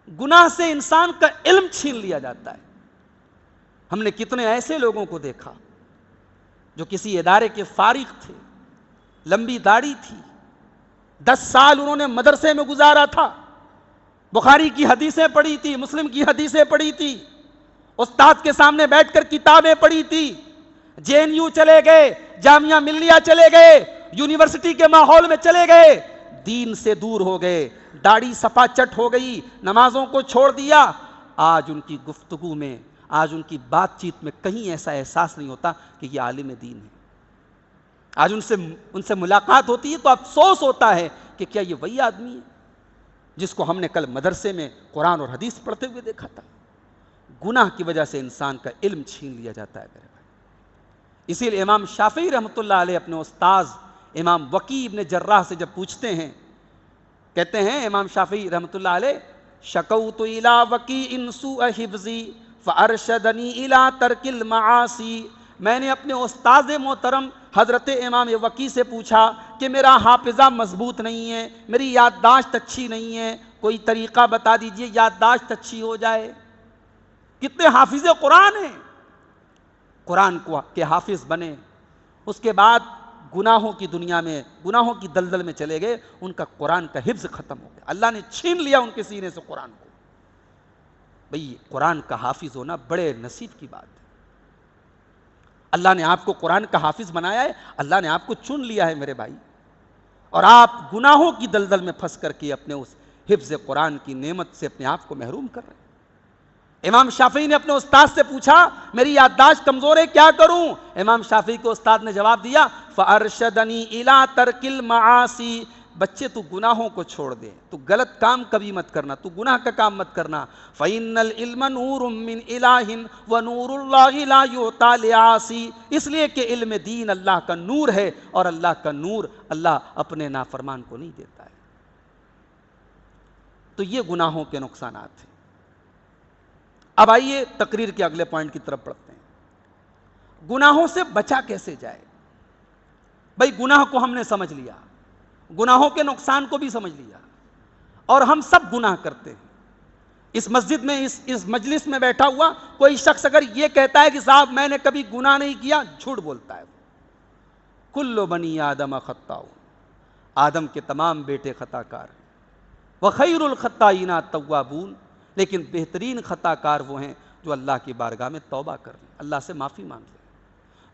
گناہ سے انسان کا علم چھین لیا جاتا ہے. ہم نے کتنے ایسے لوگوں کو دیکھا جو کسی ادارے کے فارغ تھے, لمبی داڑھی تھی, 10 سال انہوں نے مدرسے میں گزارا تھا, بخاری کی حدیثیں پڑھی تھی, مسلم کی حدیثیں پڑھی تھی, استاد کے سامنے بیٹھ کر کتابیں پڑھی تھی, جے این یو چلے گئے, جامعہ ملیہ چلے گئے, یونیورسٹی کے ماحول میں چلے گئے, دین سے دور ہو گئے, داڑھی سپا چٹ ہو گئی, نمازوں کو چھوڑ دیا. آج ان کی گفتگو میں, آج ان کی بات چیت میں کہیں ایسا احساس نہیں ہوتا کہ یہ عالم دین ہے. آج ان سے ملاقات ہوتی ہے تو افسوس ہوتا ہے کہ کیا یہ وہی آدمی ہے جس کو ہم نے کل مدرسے میں قرآن اور حدیث پڑھتے ہوئے دیکھا تھا. گناہ کی وجہ سے انسان کا علم چھین لیا جاتا ہے میرے بھائی. اسی لیے امام شافعی رحمۃ اللہ علیہ اپنے استاذ امام وکی ابن جراح سے جب پوچھتے ہیں, کہتے ہیں امام شافعی رحمۃ اللہ علیہ, شکوت الی وکیع سوء حفظی فارشدنی الی ترک المعاصی. میں نے اپنے استاذ محترم حضرت امام وکی سے پوچھا کہ میرا حافظہ مضبوط نہیں ہے, میری یادداشت اچھی نہیں ہے, کوئی طریقہ بتا دیجئے یادداشت اچھی ہو جائے. کتنے حافظ قرآن ہیں, قرآن کے حافظ بنے, اس کے بعد گناہوں کی دنیا میں, گناہوں کی دلدل میں چلے گئے, ان کا قرآن کا حفظ ختم ہو گیا, اللہ نے چھین لیا ان کے سینے سے قرآن کو. بھئی قرآن کا حافظ ہونا بڑے نصیب کی بات ہے. اللہ نے آپ کو قرآن کا حافظ بنایا ہے, اللہ نے آپ کو چن لیا ہے میرے بھائی, اور آپ گناہوں کی دلدل میں پھنس کر کے اپنے اس حفظ قرآن کی نعمت سے اپنے آپ کو محروم کر رہے ہیں. امام شافعی نے اپنے استاد سے پوچھا میری یادداشت کمزور ہے, کیا کروں؟ امام شافعی کو استاد نے جواب دیا فارشدنی الی ترک المعاصی. بچے تو گناہوں کو چھوڑ دے, تو غلط کام کبھی مت کرنا, تو گناہ کا کام مت کرنا. فإن العلم نور من الہ ونور اللہ لا یعطی لعاصی. اس لیے کہ علم دین اللہ کا نور ہے, اور اللہ کا نور اللہ اپنے نافرمان کو نہیں دیتا ہے. تو یہ گناہوں کے نقصانات ہیں. اب آئیے تقریر کے اگلے پوائنٹ کی طرف بڑھتے ہیں. گناہوں سے بچا کیسے جائے؟ بھئی گناہ کو ہم نے سمجھ لیا, گناہوں کے نقصان کو بھی سمجھ لیا, اور ہم سب گناہ کرتے ہیں. اس مسجد میں اس مجلس میں بیٹھا ہوا کوئی شخص اگر یہ کہتا ہے کہ صاحب میں نے کبھی گناہ نہیں کیا, جھوٹ بولتا ہے. کل بنی آدم خطاء, آدم کے تمام بیٹے خطا کار ہیں. وخیر الخطائین التوابون, لیکن بہترین خطا کار وہ ہیں جو اللہ کی بارگاہ میں توبہ کر لیں, اللہ سے معافی مانگ لیں.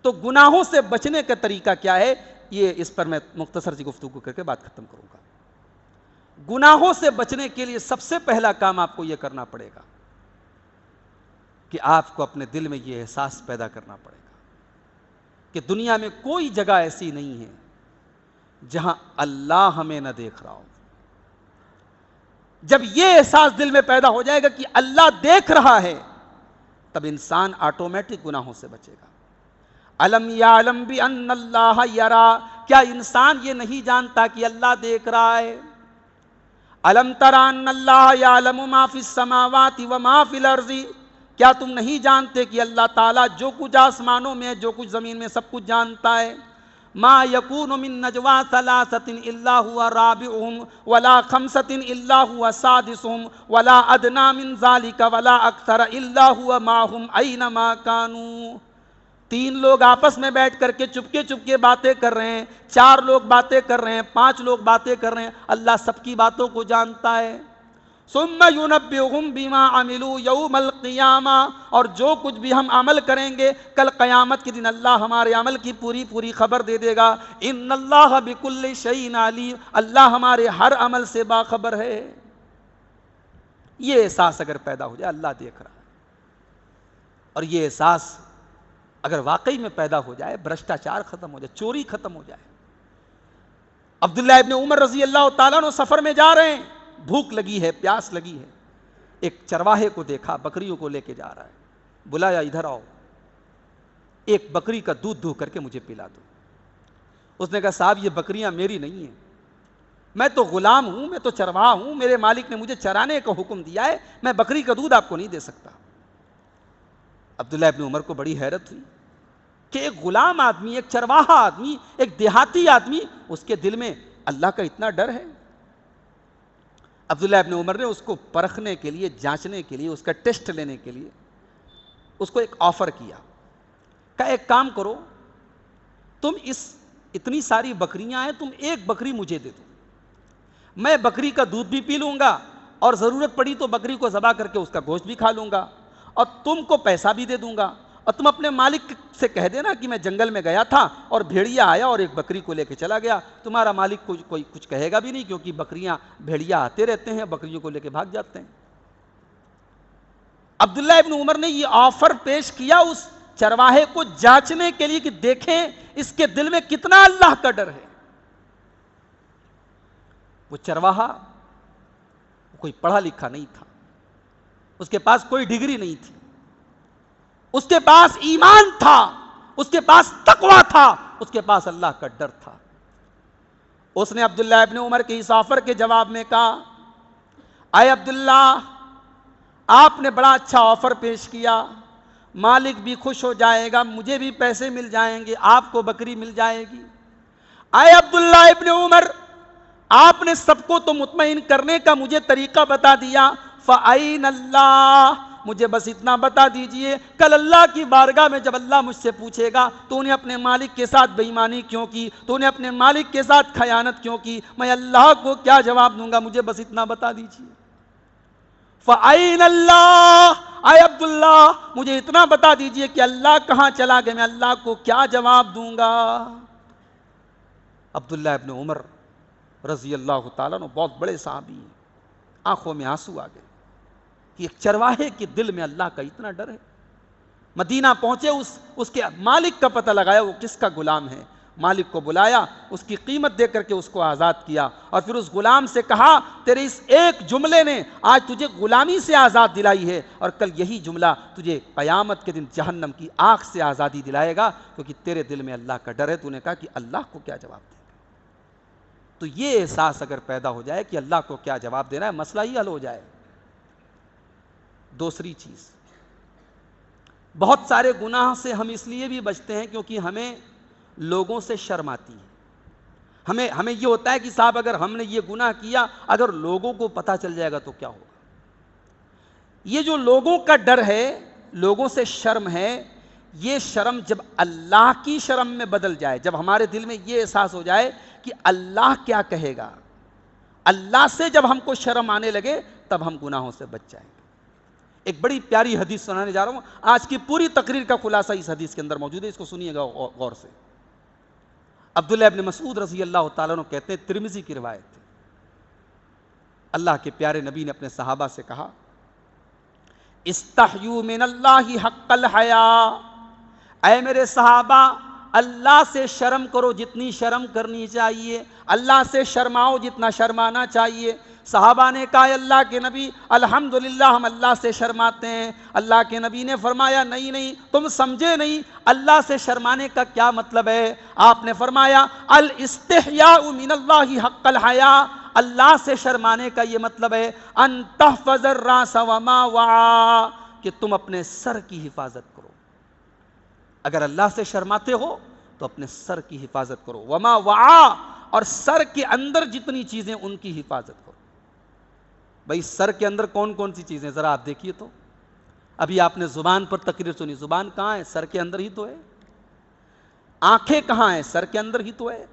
تو گناہوں سے بچنے کا طریقہ کیا ہے, یہ اس پر میں مختصر سی گفتگو کر کے بات ختم کروں گا. گناہوں سے بچنے کے لیے سب سے پہلا کام آپ کو یہ کرنا پڑے گا کہ آپ کو اپنے دل میں یہ احساس پیدا کرنا پڑے گا کہ دنیا میں کوئی جگہ ایسی نہیں ہے جہاں اللہ ہمیں نہ دیکھ رہا ہو. جب یہ احساس دل میں پیدا ہو جائے گا کہ اللہ دیکھ رہا ہے, تب انسان آٹومیٹک گناہوں سے بچے گا. الم یعلم بان اللہ یرا, کیا انسان یہ نہیں جانتا کہ اللہ دیکھ رہا ہے؟ الم تر ان اللہ یعلم ما فی السماوات و ما فی الارض، کیا تم نہیں جانتے کہ اللہ تعالیٰ جو کچھ آسمانوں میں جو کچھ زمین میں سب کچھ جانتا ہے؟ ما یکون من نجوا ثلاثۃ الا هو رابعهم ولا خمسۃ الا هو سادسهم ولا ادنى من ذلك ولا اکثر الا هو معهم اینما كانوا۔ 3 لوگ آپس میں بیٹھ کر کے چپکے باتیں کر رہے ہیں، 4 لوگ باتیں کر رہے ہیں، 5 لوگ باتیں کر رہے ہیں، اللہ سب کی باتوں کو جانتا ہے۔ ثم ينبئهم بما عملوا يوم القیامہ، اور جو کچھ بھی ہم عمل کریں گے کل قیامت کے دن اللہ ہمارے عمل کی پوری خبر دے دے گا۔ ان اللہ بكل شيء علیم، اللہ ہمارے ہر عمل سے باخبر ہے۔ یہ احساس اگر پیدا ہو جائے اللہ دیکھ رہا ہے، اور یہ احساس اگر واقعی میں پیدا ہو جائے، بھرشٹاچار ختم ہو جائے، چوری ختم ہو جائے۔ عبداللہ ابن عمر رضی اللہ تعالیٰ عنہ سفر میں جا رہے ہیں، بھوک لگی ہے، پیاس لگی ہے، ایک چرواہے کو دیکھا بکریوں کو لے کے جا رہا ہے، بلایا ادھر آؤ، ایک بکری کا دودھ دھو کر کے مجھے پلا دو۔ اس نے کہا صاحب یہ بکریاں میری نہیں ہیں، میں تو غلام ہوں، میں تو چرواہا ہوں، میرے مالک نے مجھے چرانے کا حکم دیا ہے، میں بکری کا دودھ آپ کو نہیں دے سکتا۔ عبداللہ ابن عمر کو بڑی حیرت ہوئی کہ ایک غلام آدمی، ایک چرواہا آدمی، ایک دیہاتی آدمی، اس کے دل میں اللہ کا اتنا ڈر ہے۔ عبداللہ ابن عمر نے اس کو پرکھنے کے لیے، جانچنے کے لیے، اس کا ٹیسٹ لینے کے لیے اس کو ایک آفر کیا، کہا ایک کام کرو، تم اتنی ساری بکریاں ہیں، تم ایک بکری مجھے دے دو، میں بکری کا دودھ بھی پی لوں گا اور ضرورت پڑی تو بکری کو ذبح کر کے اس کا گوشت بھی کھا لوں گا، اور تم کو پیسہ بھی دے دوں گا، اور تم اپنے مالک سے کہہ دینا کہ میں جنگل میں گیا تھا اور بھیڑیا آیا اور ایک بکری کو لے کے چلا گیا، تمہارا مالک کوئی کچھ کہے گا بھی نہیں، کیونکہ بکریاں بھیڑیا آتے رہتے ہیں، بکریوں کو لے کے بھاگ جاتے ہیں۔ عبداللہ ابن عمر نے یہ آفر پیش کیا اس چرواہے کو جانچنے کے لیے کہ دیکھیں اس کے دل میں کتنا اللہ کا ڈر ہے۔ وہ چرواہا کوئی پڑھا لکھا نہیں تھا، اس کے پاس کوئی ڈگری نہیں تھی، اس کے پاس ایمان تھا، اس کے پاس تقویٰ تھا، اس کے پاس اللہ کا ڈر تھا۔ اس نے عبداللہ ابن عمر کے اس آفر کے جواب میں کہا اے عبداللہ، آپ نے بڑا اچھا آفر پیش کیا، مالک بھی خوش ہو جائے گا، مجھے بھی پیسے مل جائیں گے، آپ کو بکری مل جائے گی۔ اے عبداللہ ابن عمر، آپ نے سب کو تو مطمئن کرنے کا مجھے طریقہ بتا دیا، فَأَيْنَ اللَّهُ، مجھے بس اتنا بتا دیجئے کل اللہ کی بارگاہ میں جب اللہ مجھ سے پوچھے گا تو نے اپنے مالک کے ساتھ بے ایمانی کیوں کی، تو نے اپنے مالک کے ساتھ خیانت کیوں کی، میں اللہ کو کیا جواب دوں گا، مجھے بس اتنا بتا دیجئے۔ فَأَيْنَ اللَّهُ، اے عبداللہ مجھے اتنا بتا دیجئے کہ اللہ کہاں چلا گیا، میں اللہ کو کیا جواب دوں گا۔ عبداللہ ابن عمر رضی اللہ تعالیٰ عنہ بہت بڑے صحابی ہیں، آنکھوں میں آنسو آ گئے کہ ایک چرواہے کے دل میں اللہ کا اتنا ڈر ہے۔ مدینہ پہنچے، اس کے مالک کا پتہ لگایا وہ کس کا غلام ہے، مالک کو بلایا، اس کی قیمت دے کر کے اس کو آزاد کیا، اور پھر اس غلام سے کہا تیرے اس ایک جملے نے آج تجھے غلامی سے آزاد دلائی ہے، اور کل یہی جملہ تجھے قیامت کے دن جہنم کی آگ سے آزادی دلائے گا، کیونکہ تیرے دل میں اللہ کا ڈر ہے۔ تو نے کہا کہ اللہ کو کیا جواب دے گا؟ تو یہ احساس اگر پیدا ہو جائے کہ اللہ کو کیا جواب دینا ہے، مسئلہ ہی حل ہو جائے۔ دوسری چیز، بہت سارے گناہ سے ہم اس لیے بھی بچتے ہیں کیونکہ ہمیں لوگوں سے شرم آتی ہے، ہمیں یہ ہوتا ہے کہ صاحب اگر ہم نے یہ گناہ کیا، اگر لوگوں کو پتہ چل جائے گا تو کیا ہوگا۔ یہ جو لوگوں کا ڈر ہے، لوگوں سے شرم ہے، یہ شرم جب اللہ کی شرم میں بدل جائے، جب ہمارے دل میں یہ احساس ہو جائے کہ اللہ کیا کہے گا، اللہ سے جب ہم کو شرم آنے لگے، تب ہم گناہوں سے بچ جائیں گے۔ ایک بڑی پیاری حدیث سنانے جا رہا ہوں، آج کی پوری تقریر کا خلاصہ اس حدیث کے اندر موجود ہے، اس کو سنیے گا غور سے۔ عبداللہ ابن مسعود رضی اللہ تعالیٰ عنہ کہتے ہیں، ترمذی کی روایت ہے، اللہ کے پیارے نبی نے اپنے صحابہ سے کہا استحیوا من اللہ حق الحیاء، اے میرے صحابہ اللہ سے شرم کرو جتنی شرم کرنی چاہیے، اللہ سے شرماؤ جتنا شرمانا چاہیے۔ صحابہ نے کہا اللہ کے نبی الحمدللہ ہم اللہ سے شرماتے ہیں۔ اللہ کے نبی نے فرمایا نہیں تم سمجھے نہیں، اللہ سے شرمانے کا کیا مطلب ہے۔ آپ نے فرمایا الاستحیاء من اللہ حق الحیاء، اللہ سے شرمانے کا یہ مطلب ہے ان تحفظ الراس وما وعا، کہ تم اپنے سر کی حفاظت کرو. اگر اللہ سے شرماتے ہو تو اپنے سر کی حفاظت کرو. وما وعا، اور سر کے اندر جتنی چیزیں ان کی حفاظت کرو. بھائی سر کے اندر کون کون سی چیزیں ذرا آپ دیکھیے تو. ابھی آپ نے زبان پر تقریر سنی، زبان کہاں ہے؟ سر کے اندر ہی تو ہے. آنکھیں کہاں ہیں؟ سر کے اندر ہی تو ہے.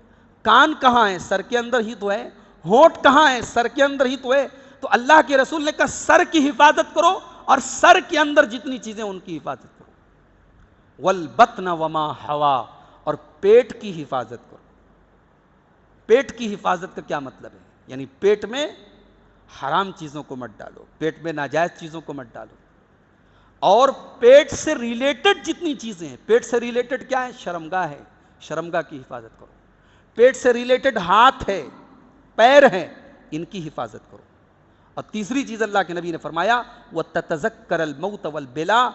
کان کہاں ہے؟ سر کے اندر ہی تو ہے. ہونٹ کہاں ہے؟ سر کے اندر ہی تو ہے. تو اللہ کے رسول نے کہا سر کی حفاظت کرو، اور سر کے اندر جتنی چیزیں ان کی حفاظت کرو. والبطن وما حوا، اور پیٹ کی حفاظت کرو. پیٹ کی حفاظت کا کیا مطلب ہے؟ یعنی پیٹ میں حرام چیزوں کو مت ڈالو، پیٹ میں ناجائز چیزوں کو مت ڈالو. اور پیٹ سے ریلیٹڈ جتنی چیزیں ہیں، پیٹ سے ریلیٹڈ کیا ہے؟ شرمگاہ ہے، شرمگاہ کی حفاظت کرو. پیٹ سے ریلیٹڈ ہاتھ ہے، پیر ہیں، ان کی حفاظت کرو. اور تیسری چیز اللہ کے نبی نے فرمایا وَتَتَذَكَّرَ الْمَوْتَ وَالْبِلَا،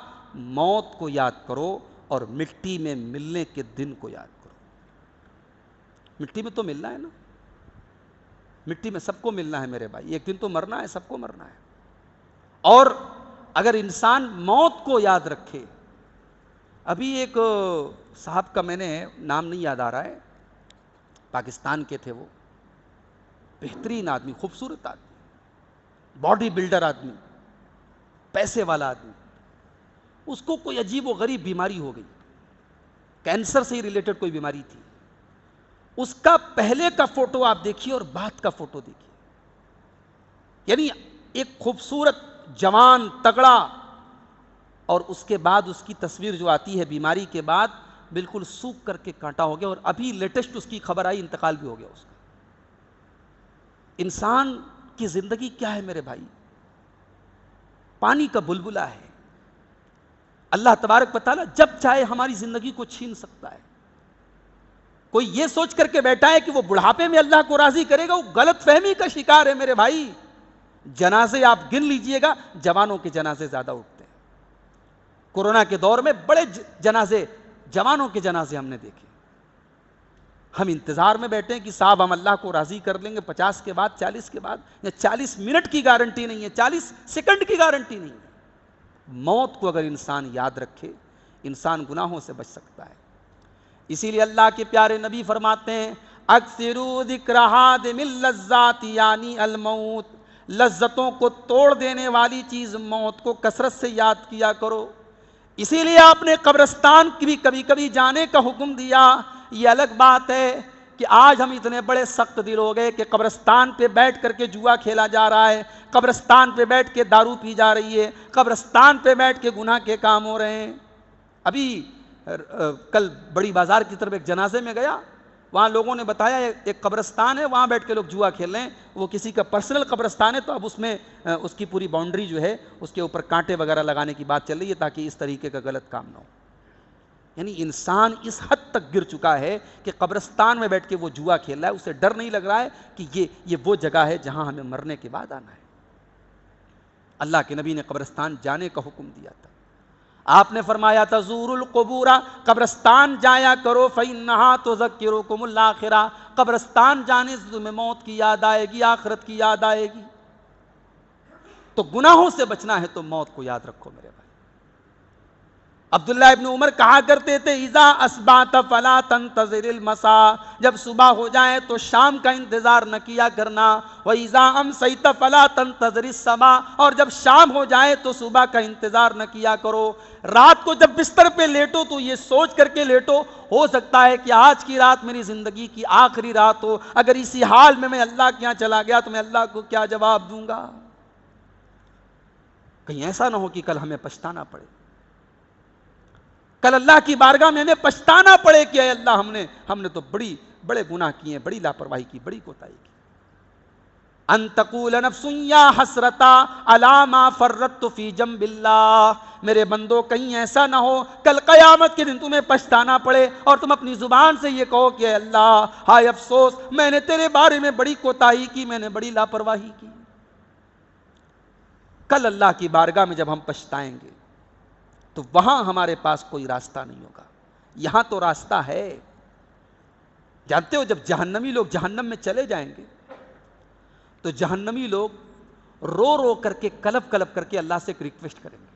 موت کو یاد کرو اور مٹی میں ملنے کے دن کو یاد کرو. مٹی میں تو ملنا ہے نا، مٹی میں سب کو ملنا ہے میرے بھائی، ایک دن تو مرنا ہے، سب کو مرنا ہے. اور اگر انسان موت کو یاد رکھے، ابھی ایک صاحب کا میں نے نام نہیں یاد آ رہا ہے، پاکستان کے تھے، وہ بہترین آدمی، خوبصورت آدمی، باڈی بلڈر آدمی، پیسے والا آدمی. اس کو کوئی عجیب و غریب بیماری ہو گئی، کینسر سے ہی ریلیٹڈ کوئی بیماری تھی. اس کا پہلے کا فوٹو آپ دیکھیے اور بعد کا فوٹو دیکھیے. یعنی ایک خوبصورت جوان تگڑا، اور اس کے بعد اس کی تصویر جو آتی ہے بیماری کے بعد بالکل سوکھ کر کے کانٹا ہو گیا. اور ابھی لیٹسٹ اس کی خبر آئی، انتقال بھی ہو گیا اس کا. انسان کی زندگی کیا ہے میرے بھائی؟ پانی کا بلبلا ہے. اللہ تبارک و تعالیٰ جب چاہے ہماری زندگی کو چھین سکتا ہے. کوئی یہ سوچ کر کے بیٹھا ہے کہ وہ بڑھاپے میں اللہ کو راضی کرے گا، وہ غلط فہمی کا شکار ہے میرے بھائی. جنازے آپ گن لیجئے گا، جوانوں کے جنازے زیادہ اٹھتے ہیں. کورونا کے دور میں بڑے جنازے، جوانوں کے جنازے ہم نے دیکھے. ہم انتظار میں بیٹھے ہیں کہ صاحب ہم اللہ کو راضی کر لیں گے 50 کے بعد، 40 کے بعد. یا 40 منٹ کی گارنٹی نہیں ہے، 40 سیکنڈ کی گارنٹی نہیں ہے. موت کو اگر انسان یاد رکھے، انسان گناہوں سے بچ سکتا ہے. اسی لیے اللہ کے پیارے نبی فرماتے ہیں اکثروا ذکر ہادم اللذات، یعنی الموت، لذتوں کو توڑ دینے والی چیز موت کو کثرت سے یاد کیا کرو. اسی لیے آپ نے قبرستان کی بھی کبھی کبھی جانے کا حکم دیا. یہ الگ بات ہے کہ آج ہم اتنے بڑے سخت دل ہو گئے کہ قبرستان پہ بیٹھ کر کے جوا کھیلا جا رہا ہے، قبرستان پہ بیٹھ کے دارو پی جا رہی ہے، قبرستان پہ بیٹھ کے گناہ کے کام ہو رہے ہیں. ابھی کل بڑی بازار کی طرف ایک جنازے میں گیا، وہاں لوگوں نے بتایا ایک قبرستان ہے، وہاں بیٹھ کے لوگ جوا کھیل رہے ہیں. وہ کسی کا پرسنل قبرستان ہے، تو اب اس میں اس کی پوری باؤنڈری جو ہے اس کے اوپر کانٹے وغیرہ لگانے کی بات چل رہی ہے تاکہ اس طریقے کا غلط کام نہ ہو. یعنی انسان اس حد تک گر چکا ہے کہ قبرستان میں بیٹھ کے وہ جوا کھیل رہا ہے. اسے ڈر نہیں لگ رہا ہے کہ یہ وہ جگہ ہے جہاں ہمیں مرنے کے بعد آنا ہے. اللہ کے نبی نے قبرستان جانے کا حکم دیا تھا. آپ نے فرمایا تھا زور القبور، قبرستان جایا کرو، فإنہا تذکرکم الآخرہ، قبرستان جانے سے تمہیں موت کی یاد آئے گی، آخرت کی یاد آئے گی. تو گناہوں سے بچنا ہے تو موت کو یاد رکھو میرے بھائی. عبداللہ ابن عمر کہا کرتے تھے اذا اصبحت فلا تنتظر المساء، جب صبح ہو جائے تو شام کا انتظار نہ کیا کرنا. وَإِذَا أَمْسَيْتَ فَلَا تَنْتَظِرِ الصَّبَاحَ، اور جب شام ہو جائے تو صبح کا انتظار نہ کیا کرو. رات کو جب بستر پہ لیٹو تو یہ سوچ کر کے لیٹو، ہو سکتا ہے کہ آج کی رات میری زندگی کی آخری رات ہو، اگر اسی حال میں اللہ کے یہاں چلا گیا تو میں اللہ کو کیا جواب دوں گا. کہیں ایسا نہ ہو کہ کل ہمیں پچھتانا پڑے، کل اللہ کی بارگاہ میں ہمیں پچھتانا پڑے کہ اے اللہ ہم نے تو بڑے گناہ کیے ہیں، بڑی لاپرواہی کی، بڑی کوتاہی کی. ان تقول نفس یا حسرتا علی ما فرطت فی جنب اللہ، میرے بندو کہیں ایسا نہ ہو کل قیامت کے دن تمہیں پچھتانا پڑے اور تم اپنی زبان سے یہ کہو کہ اے اللہ ہائے افسوس، میں نے تیرے بارے میں بڑی کوتاہی کی، میں نے بڑی لاپرواہی کی. کل اللہ کی بارگاہ میں جب ہم پچھتائیں گے تو وہاں ہمارے پاس کوئی راستہ نہیں ہوگا. یہاں تو راستہ ہے. جانتے ہو جب جہنمی لوگ جہنم میں چلے جائیں گے تو جہنمی لوگ رو رو کر کے کلپ کلپ کر کے اللہ سے ایک ریکویسٹ کریں گے،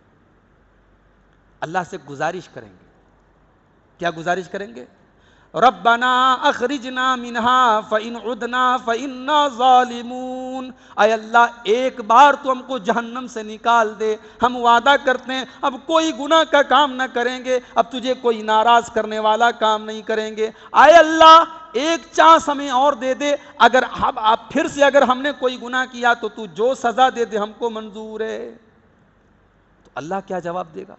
اللہ سے گزارش کریں گے. کیا گزارش کریں گے؟ ربنا اخرجنا منها فإن عدنا فإنا ظالمون. اے اللہ ایک بار تو ہم کو جہنم سے نکال دے، ہم وعدہ کرتے ہیں اب کوئی گناہ کا کام نہ کریں گے، اب تجھے کوئی ناراض کرنے والا کام نہیں کریں گے. اے اللہ ایک چانس ہمیں اور دے دے، اگر اب پھر سے اگر ہم نے کوئی گناہ کیا تو تو جو سزا دے دے ہم کو منظور ہے. تو اللہ کیا جواب دے گا؟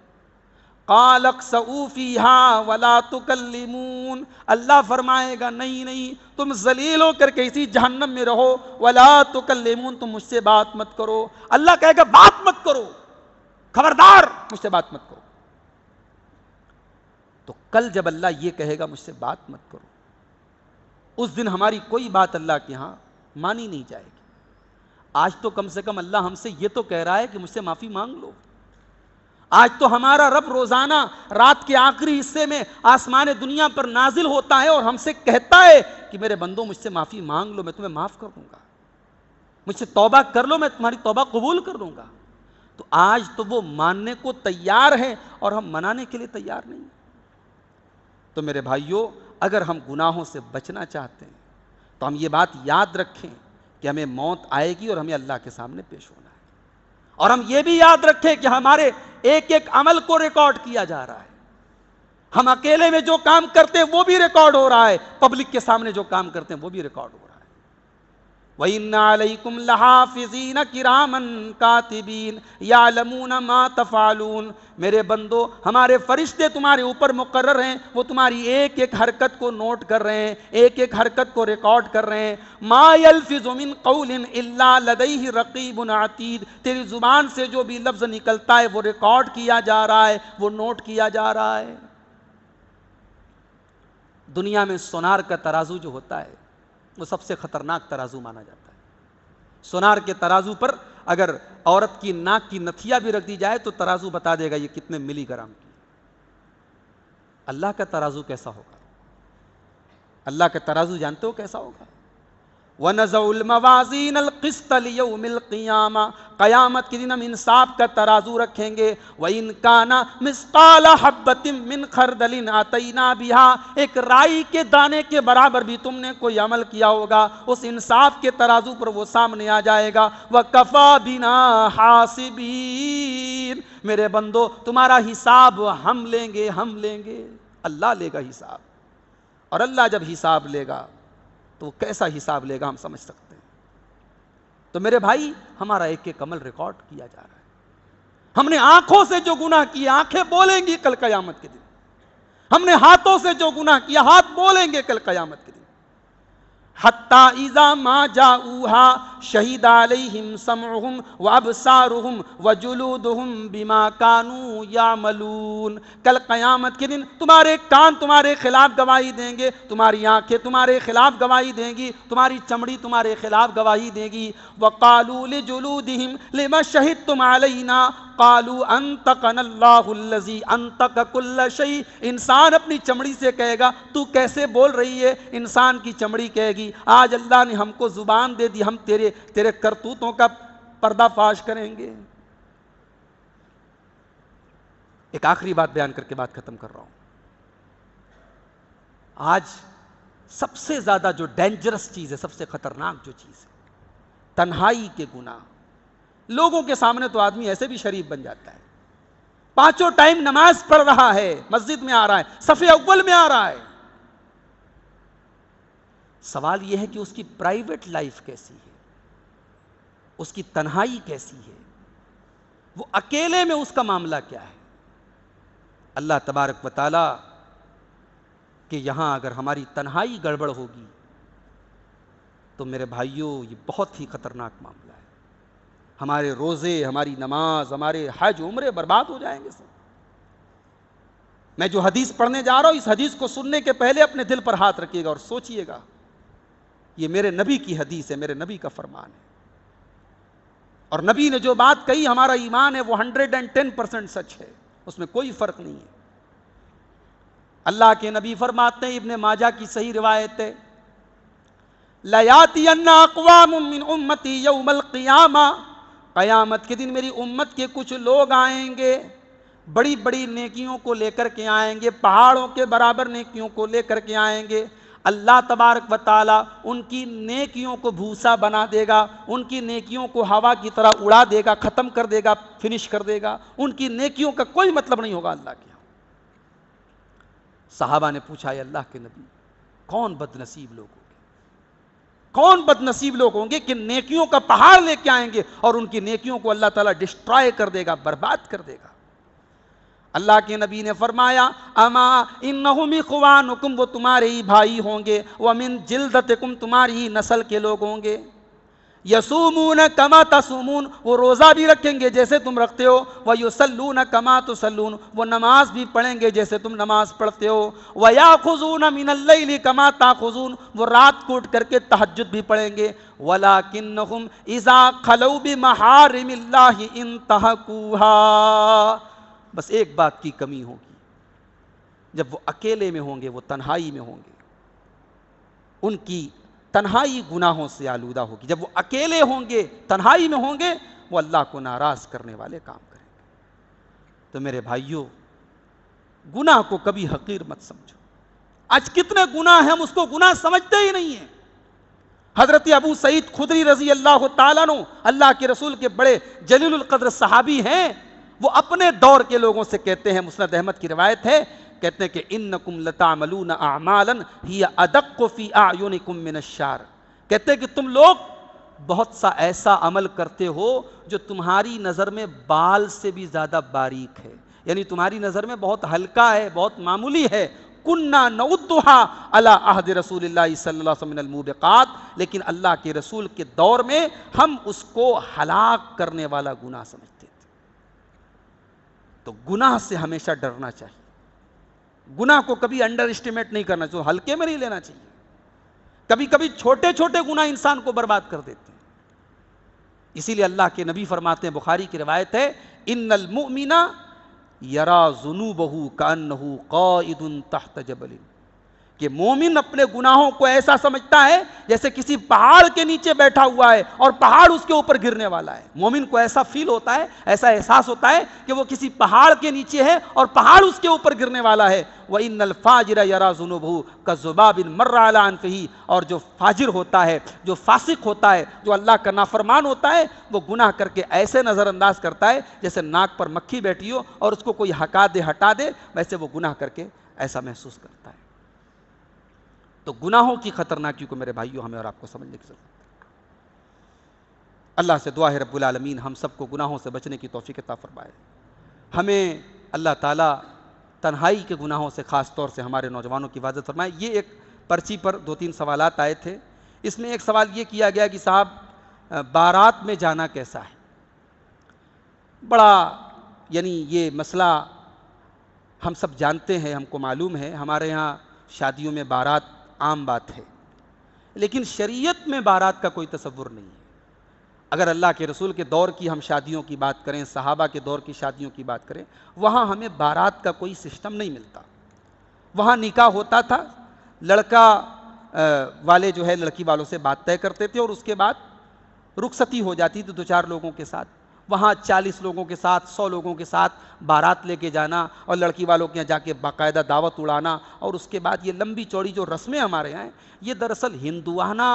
قال اخسئوا فیہا ولا تکلمون. اللہ فرمائے گا نہیں تم ذلیل ہو کر کے اسی جہنم میں رہو، ولا تکلمون تم مجھ سے بات مت کرو. اللہ کہے گا بات مت کرو، خبردار مجھ سے بات مت کرو. تو کل جب اللہ یہ کہے گا مجھ سے بات مت کرو، اس دن ہماری کوئی بات اللہ کے ہاں مانی نہیں جائے گی. آج تو کم سے کم اللہ ہم سے یہ تو کہہ رہا ہے کہ مجھ سے معافی مانگ لو. آج تو ہمارا رب روزانہ رات کے آخری حصے میں آسمان دنیا پر نازل ہوتا ہے اور ہم سے کہتا ہے کہ میرے بندوں مجھ سے معافی مانگ لو، میں تمہیں معاف کر دوں گا. مجھ سے توبہ کر لو، میں تمہاری توبہ قبول کر لوں گا. تو آج تو وہ ماننے کو تیار ہے اور ہم منانے کے لیے تیار نہیں. تو میرے بھائیوں، اگر ہم گناہوں سے بچنا چاہتے ہیں تو ہم یہ بات یاد رکھیں کہ ہمیں موت آئے گی اور ہمیں اللہ کے سامنے پیش ہونا ہے. اور ہم یہ بھی یاد رکھیں کہ ہمارے ایک ایک عمل کو ریکارڈ کیا جا رہا ہے. ہم اکیلے میں جو کام کرتے ہیں وہ بھی ریکارڈ ہو رہا ہے، پبلک کے سامنے جو کام کرتے ہیں وہ بھی ریکارڈ ہو رہا ہے. وَإِنَّ عَلَيْكُمْ لَحَافِظِينَ كِرَامًا كَاتِبِينَ يَعْلَمُونَ مَا تَفْعَلُونَ. میرے بندو ہمارے فرشتے تمہارے اوپر مقرر ہیں، وہ تمہاری ایک ایک حرکت کو نوٹ کر رہے ہیں، ایک ایک حرکت کو ریکارڈ کر رہے ہیں. مَا يَلْفِظُ مِنْ قَوْلٍ إِلَّا لَدَيْهِ رَقِيبٌ عَتِيدٌ. تیری زبان سے جو بھی لفظ نکلتا ہے وہ ریکارڈ کیا جا رہا ہے، وہ نوٹ کیا جا رہا ہے. دنیا میں سونار کا ترازو جو ہوتا ہے وہ سب سے خطرناک ترازو مانا جاتا ہے. سونار کے ترازو پر اگر عورت کی ناک کی نتھیا بھی رکھ دی جائے تو ترازو بتا دے گا یہ کتنے ملی گرام کی. اللہ کا ترازو کیسا ہوگا؟ اللہ کا ترازو جانتے ہو کیسا ہوگا؟ وَنَزَعُ الْمَوَازِينَ الْقِسْطَ لِيَوْمِ الْقِيَامَةِ. قیامت کے دن ہم انصاف کا ترازو رکھیں گے. وَإِنْ كَانَ مِثْقَالَ حَبَّةٍ مِّنْ خَرْدَلٍ أَتَيْنَا بِهَا. ایک رائی کے دانے کے برابر بھی تم نے کوئی عمل کیا ہوگا، اس انصاف کے ترازو پر وہ سامنے آ جائے گا. وَكَفَى بِنَا حَاسِبِينَ. میرے بندو تمہارا حساب ہم لیں گے، ہم لیں گے. اللہ لے گا حساب، اور اللہ جب حساب لے گا تو وہ کیسا حساب لے گا ہم سمجھ سکتے ہیں. تو میرے بھائی ہمارا ایک ایک عمل ریکارڈ کیا جا رہا ہے. ہم نے آنکھوں سے جو گناہ کیا آنکھیں بولیں گی کل قیامت کے دن. ہم نے ہاتھوں سے جو گناہ کیا ہاتھ بولیں گے کل قیامت کے دن. حتیٰ اذا ما جاؤوها شہید علیہم سمعہم وابصارہم وجلودہم بما کانوا یعملون. کل قیامت کے دن تمہارے کان تمہارے خلاف گواہی دیں گے، تمہاری آنکھیں تمہارے خلاف گواہی دیں گی، تمہاری چمڑی تمہارے خلاف گواہی دے گی. وقالوا لجلودہم لما شہدتم علینا قالوا انطقنا اللہ الذی انطق کل شیء. انسان اپنی چمڑی سے کہے گا تو کیسے بول رہی ہے؟ انسان کی چمڑی کہے گی آج اللہ نے ہم کو زبان دے دی، ہم تیرے کرتوتوں کا پردہ فاش کریں گے. ایک آخری بات بیان کر کے بات ختم کر رہا ہوں. آج سب سے زیادہ جو ڈینجرس چیز ہے، سب سے خطرناک جو چیز ہے، تنہائی کے گناہ. لوگوں کے سامنے تو آدمی ایسے بھی شریف بن جاتا ہے، پانچوں ٹائم نماز پڑھ رہا ہے، مسجد میں آ رہا ہے، صف اول میں آ رہا ہے. سوال یہ ہے کہ اس کی پرائیویٹ لائف کیسی ہے، اس کی تنہائی کیسی ہے، وہ اکیلے میں اس کا معاملہ کیا ہے. اللہ تبارک و تعالی کہ یہاں اگر ہماری تنہائی گڑبڑ ہوگی تو میرے بھائیوں یہ بہت ہی خطرناک معاملہ ہے. ہمارے روزے، ہماری نماز، ہمارے حج عمرے برباد ہو جائیں گے سب. میں جو حدیث پڑھنے جا رہا ہوں اس حدیث کو سننے کے پہلے اپنے دل پر ہاتھ رکھیے گا اور سوچئے گا یہ میرے نبی کی حدیث ہے، میرے نبی کا فرمان ہے، اور نبی نے جو بات کہی ہمارا ایمان ہے وہ 110% سچ ہے، اس میں کوئی فرق نہیں ہے. اللہ کے نبی فرماتے ہیں، ابن ماجہ کی صحیح روایت ہے، لَيَأْتِيَنَّ أَقْوَامٌ مِّنْ أُمَّتِي يَوْمَ الْقِيَامَةِ، قیامت کے دن میری امت کے کچھ لوگ آئیں گے، بڑی بڑی نیکیوں کو لے کر کے آئیں گے، پہاڑوں کے برابر نیکیوں کو لے کر کے آئیں گے. اللہ تبارک و تعالیٰ ان کی نیکیوں کو بھوسا بنا دے گا، ان کی نیکیوں کو ہوا کی طرح اڑا دے گا، ختم کر دے گا، فنش کر دے گا. ان کی نیکیوں کا کوئی مطلب نہیں ہوگا اللہ کے. صحابہ نے پوچھا اے اللہ کے نبی، کون بد نصیب لوگ ہوں گے، کون بد نصیب لوگ ہوں گے کہ نیکیوں کا پہاڑ لے کے آئیں گے اور ان کی نیکیوں کو اللہ تعالیٰ ڈسٹرائے کر دے گا، برباد کر دے گا. اللہ کے نبی نے فرمایا اما انہم اخوانکم، وہ تمہارے ہی بھائی ہوں گے، ومن جلدتکم، تمہاری ہی نسل کے لوگ ہوں گے. یصومون کما تصومون، وہ روزہ بھی رکھیں گے جیسے تم رکھتے ہو، ویصلون کما تصلون، وہ نماز بھی پڑھیں گے جیسے تم نماز پڑھتے ہو، ویاخذون من اللیل کما تاخذون، وہ رات کو اٹھ کر کے تہجد بھی پڑھیں گے. ولکنہم اذا خلوا بمحارم اللہ انتہکوہا، بس ایک بات کی کمی ہوگی، جب وہ اکیلے میں ہوں گے، وہ تنہائی میں ہوں گے، ان کی تنہائی گناہوں سے آلودہ ہوگی. جب وہ اکیلے ہوں گے، تنہائی میں ہوں گے، وہ اللہ کو ناراض کرنے والے کام کریں گے. تو میرے بھائیوں، گناہ کو کبھی حقیر مت سمجھو. آج کتنے گناہ ہیں، ہم اس کو گناہ سمجھتے ہی نہیں ہیں. حضرت ابو سعید خدری رضی اللہ تعالیٰ عنہ، اللہ کے رسول کے بڑے جلیل القدر صحابی ہیں، وہ اپنے دور کے لوگوں سے کہتے ہیں، مسند احمد کی روایت ہے، کہتے ہیں کہ انکم لتعملون اعمالا ہی ادق فی اعینکم من الشعر، کہتے ہیں کہ تم لوگ بہت سا ایسا عمل کرتے ہو جو تمہاری نظر میں بال سے بھی زیادہ باریک ہے، یعنی تمہاری نظر میں بہت ہلکا ہے، بہت معمولی ہے. کننا نعدھا علی عہد رسول اللہ صلی اللہ علیہ وسلم من الموبقات، لیکن اللہ کے رسول کے دور میں ہم اس کو ہلاک کرنے والا گناہ سمجھتے تھے. تو گناہ سے ہمیشہ ڈرنا چاہیے، گناہ کو کبھی انڈر اسٹیمیٹ نہیں کرنا چاہیے، ہلکے میں نہیں لینا چاہیے. کبھی کبھی چھوٹے چھوٹے گناہ انسان کو برباد کر دیتے ہیں. اسی لیے اللہ کے نبی فرماتے ہیں، بخاری کی روایت ہے، ان المؤمن یرا ذنوبہ کانہ قائد تحت جبل، کہ مومن اپنے گناہوں کو ایسا سمجھتا ہے جیسے کسی پہاڑ کے نیچے بیٹھا ہوا ہے اور پہاڑ اس کے اوپر گرنے والا ہے. مومن کو ایسا فیل ہوتا ہے، ایسا احساس ہوتا ہے کہ وہ کسی پہاڑ کے نیچے ہے اور پہاڑ اس کے اوپر گرنے والا ہے. وَإِنَّ الْفَاجِرَ يَرَى ذُنُوبَهُ كَذُبَابٍ مَرَّ عَلَى أَنفِهِ، اور جو فاجر ہوتا ہے، جو فاسق ہوتا ہے، جو اللہ کا نافرمان ہوتا ہے، وہ گناہ کر کے ایسے نظر انداز کرتا ہے جیسے ناک پر مکھی بیٹھی ہو اور اس کو کوئی ہٹا دے، ویسے وہ گناہ کر کے ایسا محسوس کرتا ہے. تو گناہوں کی خطرناکی کو میرے بھائیوں ہمیں اور آپ کو سمجھنے کی ضرورت ہے. اللہ سے دعا ہے رب العالمین ہم سب کو گناہوں سے بچنے کی توفیق عطا فرمائے. ہمیں اللہ تعالیٰ تنہائی کے گناہوں سے خاص طور سے ہمارے نوجوانوں کی حفاظت فرمائے. یہ ایک پرچی پر 2-3 سوالات آئے تھے. اس میں ایک سوال یہ کیا گیا کہ صاحب بارات میں جانا کیسا ہے. بڑا یعنی یہ مسئلہ ہم سب جانتے ہیں، ہم کو معلوم ہے، ہمارے ہاں شادیوں میں بارات عام بات ہے، لیکن شریعت میں بارات کا کوئی تصور نہیں ہے. اگر اللہ کے رسول کے دور کی ہم شادیوں کی بات کریں، صحابہ کے دور کی شادیوں کی بات کریں، وہاں ہمیں بارات کا کوئی سسٹم نہیں ملتا. وہاں نکاح ہوتا تھا، لڑکا والے جو ہے لڑکی والوں سے بات طے کرتے تھے اور اس کے بعد رخصتی ہو جاتی تھی 2-4 لوگوں کے ساتھ. وہاں 40 لوگوں کے ساتھ، 100 لوگوں کے ساتھ بارات لے کے جانا اور لڑکی والوں کے یہاں جا کے باقاعدہ دعوت اڑانا، اور اس کے بعد یہ لمبی چوڑی جو رسمیں ہمارے یہاں ہیں، یہ دراصل ہندوانہ،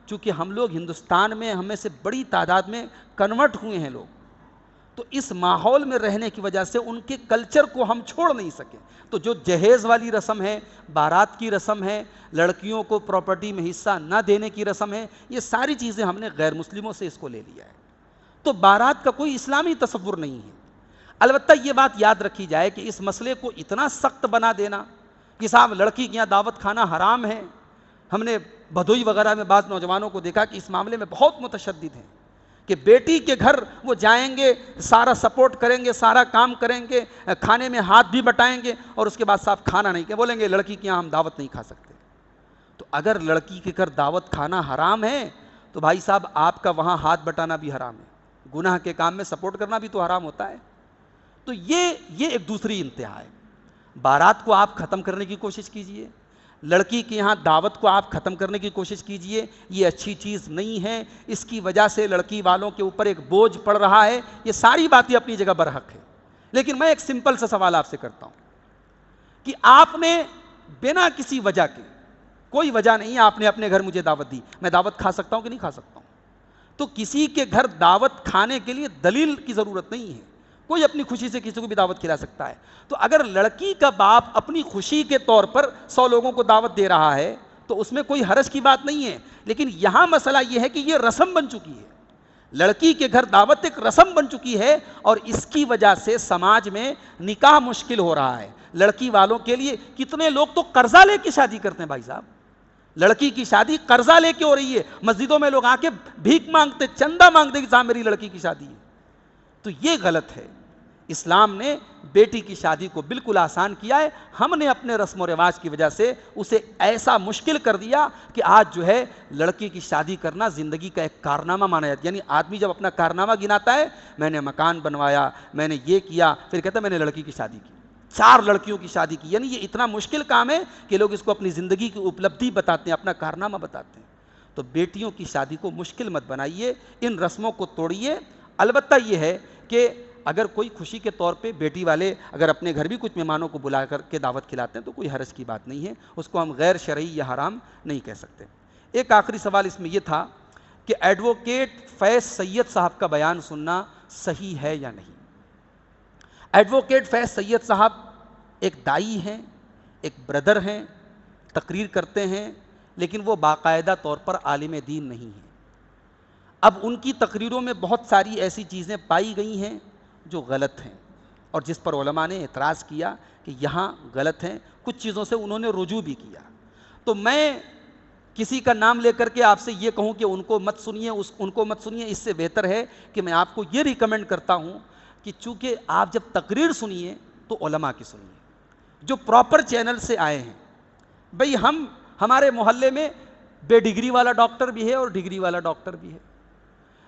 چونکہ ہم لوگ ہندوستان میں ہمیں سے بڑی تعداد میں کنورٹ ہوئے ہیں لوگ، تو اس ماحول میں رہنے کی وجہ سے ان کے کلچر کو ہم چھوڑ نہیں سکے. تو جو جہیز والی رسم ہے، بارات کی رسم ہے، لڑکیوں کو پراپرٹی میں حصہ نہ دینے کی رسم ہے، یہ ساری چیزیں ہم نے غیر مسلموں سے اس کو لے لیا ہے. تو بارات کا کوئی اسلامی تصور نہیں ہے. البتہ یہ بات یاد رکھی جائے کہ اس مسئلے کو اتنا سخت بنا دینا کہ صاحب لڑکی کے یہاں دعوت کھانا حرام ہے. ہم نے بھدوئی وغیرہ میں بعض نوجوانوں کو دیکھا کہ اس معاملے میں بہت متشدد ہیں کہ بیٹی کے گھر وہ جائیں گے، سارا سپورٹ کریں گے، سارا کام کریں گے، کھانے میں ہاتھ بھی بٹائیں گے، اور اس کے بعد صاحب کھانا نہیں کہ بولیں گے لڑکی کے یہاں ہم دعوت نہیں کھا سکتے. تو اگر لڑکی کے گھر دعوت کھانا حرام ہے تو بھائی صاحب آپ کا وہاں ہاتھ بٹانا بھی حرام ہے، گناہ کے کام میں سپورٹ کرنا بھی تو حرام ہوتا ہے. تو یہ ایک دوسری انتہا ہے. بارات کو آپ ختم کرنے کی کوشش کیجئے، لڑکی کے یہاں دعوت کو آپ ختم کرنے کی کوشش کیجئے، یہ اچھی چیز نہیں ہے، اس کی وجہ سے لڑکی والوں کے اوپر ایک بوجھ پڑ رہا ہے، یہ ساری باتیں اپنی جگہ برحق ہے۔ لیکن میں ایک سمپل سا سوال آپ سے کرتا ہوں کہ آپ نے بنا کسی وجہ کے، کوئی وجہ نہیں، آپ نے اپنے گھر مجھے دعوت دی، میں دعوت کھا سکتا ہوں کہ نہیں کھا سکتا ہوں؟ تو کسی کے گھر دعوت کھانے کے لیے دلیل کی ضرورت نہیں ہے، کوئی اپنی خوشی سے کسی کو بھی دعوت کھلا سکتا ہے۔ تو اگر لڑکی کا باپ اپنی خوشی کے طور پر 100 لوگوں کو دعوت دے رہا ہے تو اس میں کوئی حرج کی بات نہیں ہے، لیکن یہاں مسئلہ یہ ہے کہ یہ رسم بن چکی ہے، لڑکی کے گھر دعوت ایک رسم بن چکی ہے، اور اس کی وجہ سے سماج میں نکاح مشکل ہو رہا ہے۔ لڑکی والوں کے لیے کتنے لوگ تو قرضہ لے کے شادی کرتے ہیں بھائی صاحب، لڑکی کی شادی قرضہ لے کے ہو رہی ہے، مسجدوں میں لوگ آ کے بھیک مانگتے، چندہ مانگتے کہ صاحب میری لڑکی کی شادی ہے۔ تو یہ غلط ہے۔ اسلام نے بیٹی کی شادی کو بالکل آسان کیا ہے، ہم نے اپنے رسم و رواج کی وجہ سے اسے ایسا مشکل کر دیا کہ آج جو ہے لڑکی کی شادی کرنا زندگی کا ایک کارنامہ مانا جاتا ہے۔ یعنی آدمی جب اپنا کارنامہ گناتا ہے، میں نے مکان بنوایا، میں نے یہ کیا، پھر کہتا ہے میں نے لڑکی کی شادی کی، 4 لڑکیوں کی شادی کی، یعنی یہ اتنا مشکل کام ہے کہ لوگ اس کو اپنی زندگی کی اپلبدھی بتاتے ہیں، اپنا کارنامہ بتاتے ہیں۔ تو بیٹیوں کی شادی کو مشکل مت بنائیے، ان رسموں کو توڑیے۔ البتہ یہ ہے کہ اگر کوئی خوشی کے طور پہ بیٹی والے اگر اپنے گھر بھی کچھ مہمانوں کو بلا کر کے دعوت کھلاتے ہیں تو کوئی حرج کی بات نہیں ہے، اس کو ہم غیر شرعی یا حرام نہیں کہہ سکتے۔ ایک آخری سوال اس میں یہ تھا کہ ایڈوکیٹ فیض سید صاحب کا بیان سننا صحیح ہے یا نہیں؟ ایڈوکیٹ فیض سید صاحب ایک دائی ہیں، ایک بردر ہیں، تقریر کرتے ہیں، لیکن وہ باقاعدہ طور پر عالم دین نہیں ہیں۔ اب ان کی تقریروں میں بہت ساری ایسی چیزیں پائی گئی ہیں جو غلط ہیں، اور جس پر علماء نے اعتراض کیا کہ یہاں غلط ہیں، کچھ چیزوں سے انہوں نے رجوع بھی کیا۔ تو میں کسی کا نام لے کر کے آپ سے یہ کہوں کہ ان کو مت سنیے، ان کو مت سنیے، اس سے بہتر ہے کہ میں آپ کو یہ ریکمینڈ کرتا ہوں کہ چونکہ آپ جب تقریر سنیے تو علماء کی سنیے جو پراپر چینل سے آئے ہیں۔ بھئی ہمارے محلے میں بے ڈگری والا ڈاکٹر بھی ہے اور ڈگری والا ڈاکٹر بھی ہے،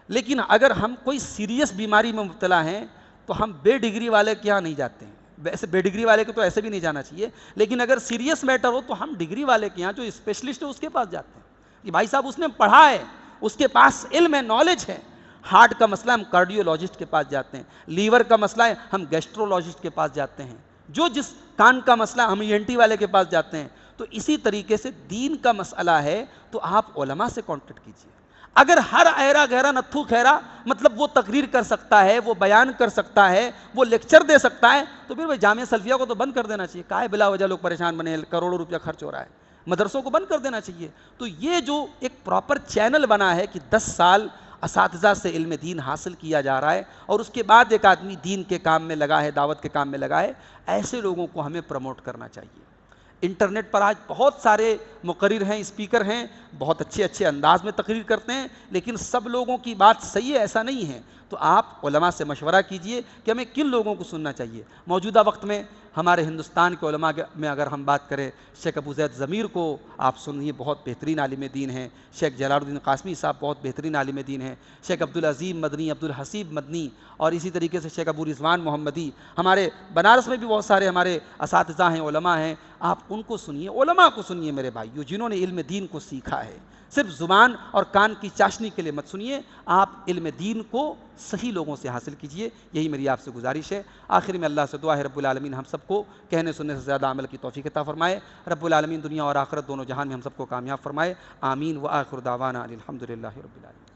لیکن اگر ہم کوئی سیریس بیماری میں مبتلا ہیں تو ہم بے ڈگری والے کے یہاں نہیں جاتے ہیں، ویسے بے ڈگری والے کو تو ایسے بھی نہیں جانا چاہیے، لیکن اگر سیریس میٹر ہو تو ہم ڈگری والے کے یہاں جو اسپیشلسٹ ہے اس کے پاس جاتے ہیں کہ بھائی صاحب اس نے پڑھا ہے، اس کے پاس علم ہے، نالج ہے۔ ہارٹ کا مسئلہ ہم کارڈیولوجسٹ کے پاس جاتے ہیں، لیور کا مسئلہ ہے ہم گیسٹرولوجسٹ کے پاس جاتے ہیں، جو جس کان کا مسئلہ ہم ENT والے کے پاس جاتے ہیں۔ تو اسی طریقے سے دین کا مسئلہ ہے تو آپ علماء سے کانٹیکٹ کیجیے۔ اگر ہر ایرا گہرا نتھو خیرا مطلب وہ تقریر کر سکتا ہے، وہ بیان کر سکتا ہے، وہ لیکچر دے سکتا ہے، تو پھر جامعہ سلفیہ کو تو بند کر دینا چاہیے۔ کائے بلا وجہ لوگ پریشان بنے، کروڑوں روپیہ خرچ ہو رہا ہے، مدرسوں کو بند کر دینا چاہیے۔ تو یہ جو ایک پراپر چینل بنا ہے کہ 10 سال اساتذہ سے علم دین حاصل کیا جا رہا ہے اور اس کے بعد ایک آدمی دین کے کام میں لگا ہے، دعوت کے کام میں لگا ہے، ایسے لوگوں کو ہمیں پروموٹ کرنا چاہیے۔ انٹرنیٹ پر آج بہت سارے مقرر ہیں، اسپیکر ہیں، بہت اچھے اچھے انداز میں تقریر کرتے ہیں، لیکن سب لوگوں کی بات صحیح ہے ایسا نہیں ہے۔ تو آپ علماء سے مشورہ کیجئے کہ ہمیں کن لوگوں کو سننا چاہیے۔ موجودہ وقت میں ہمارے ہندوستان کے علماء میں اگر ہم بات کریں، شیخ ابو زید ضمیر کو آپ سنیے، بہت بہترین عالم دین ہیں۔ شیخ جلال الدین قاسمی صاحب بہت بہترین عالم دین ہیں۔ شیخ عبدالعظیم مدنی، عبدالحسیب مدنی، اور اسی طریقے سے شیخ ابو رضوان محمدی، ہمارے بنارس میں بھی بہت سارے ہمارے اساتذہ ہیں، علماء ہیں، آپ ان کو سنیے، علماء کو سنیے میرے بھائیو، جنہوں نے علم دین کو سیکھا ہے۔ صرف زبان اور کان کی چاشنی کے لیے مت سنیے، آپ علم دین کو صحیح لوگوں سے حاصل کیجئے، یہی میری آپ سے گزارش ہے۔ آخر میں اللہ سے دعا ہے رب العالمین ہم سب کو کہنے سننے سے زیادہ عمل کی توفیق عطا فرمائے۔ رب العالمین دنیا اور آخرت دونوں جہان میں ہم سب کو کامیاب فرمائے۔ آمین۔ وآخر دعوانا الحمدللہ رب العالمین۔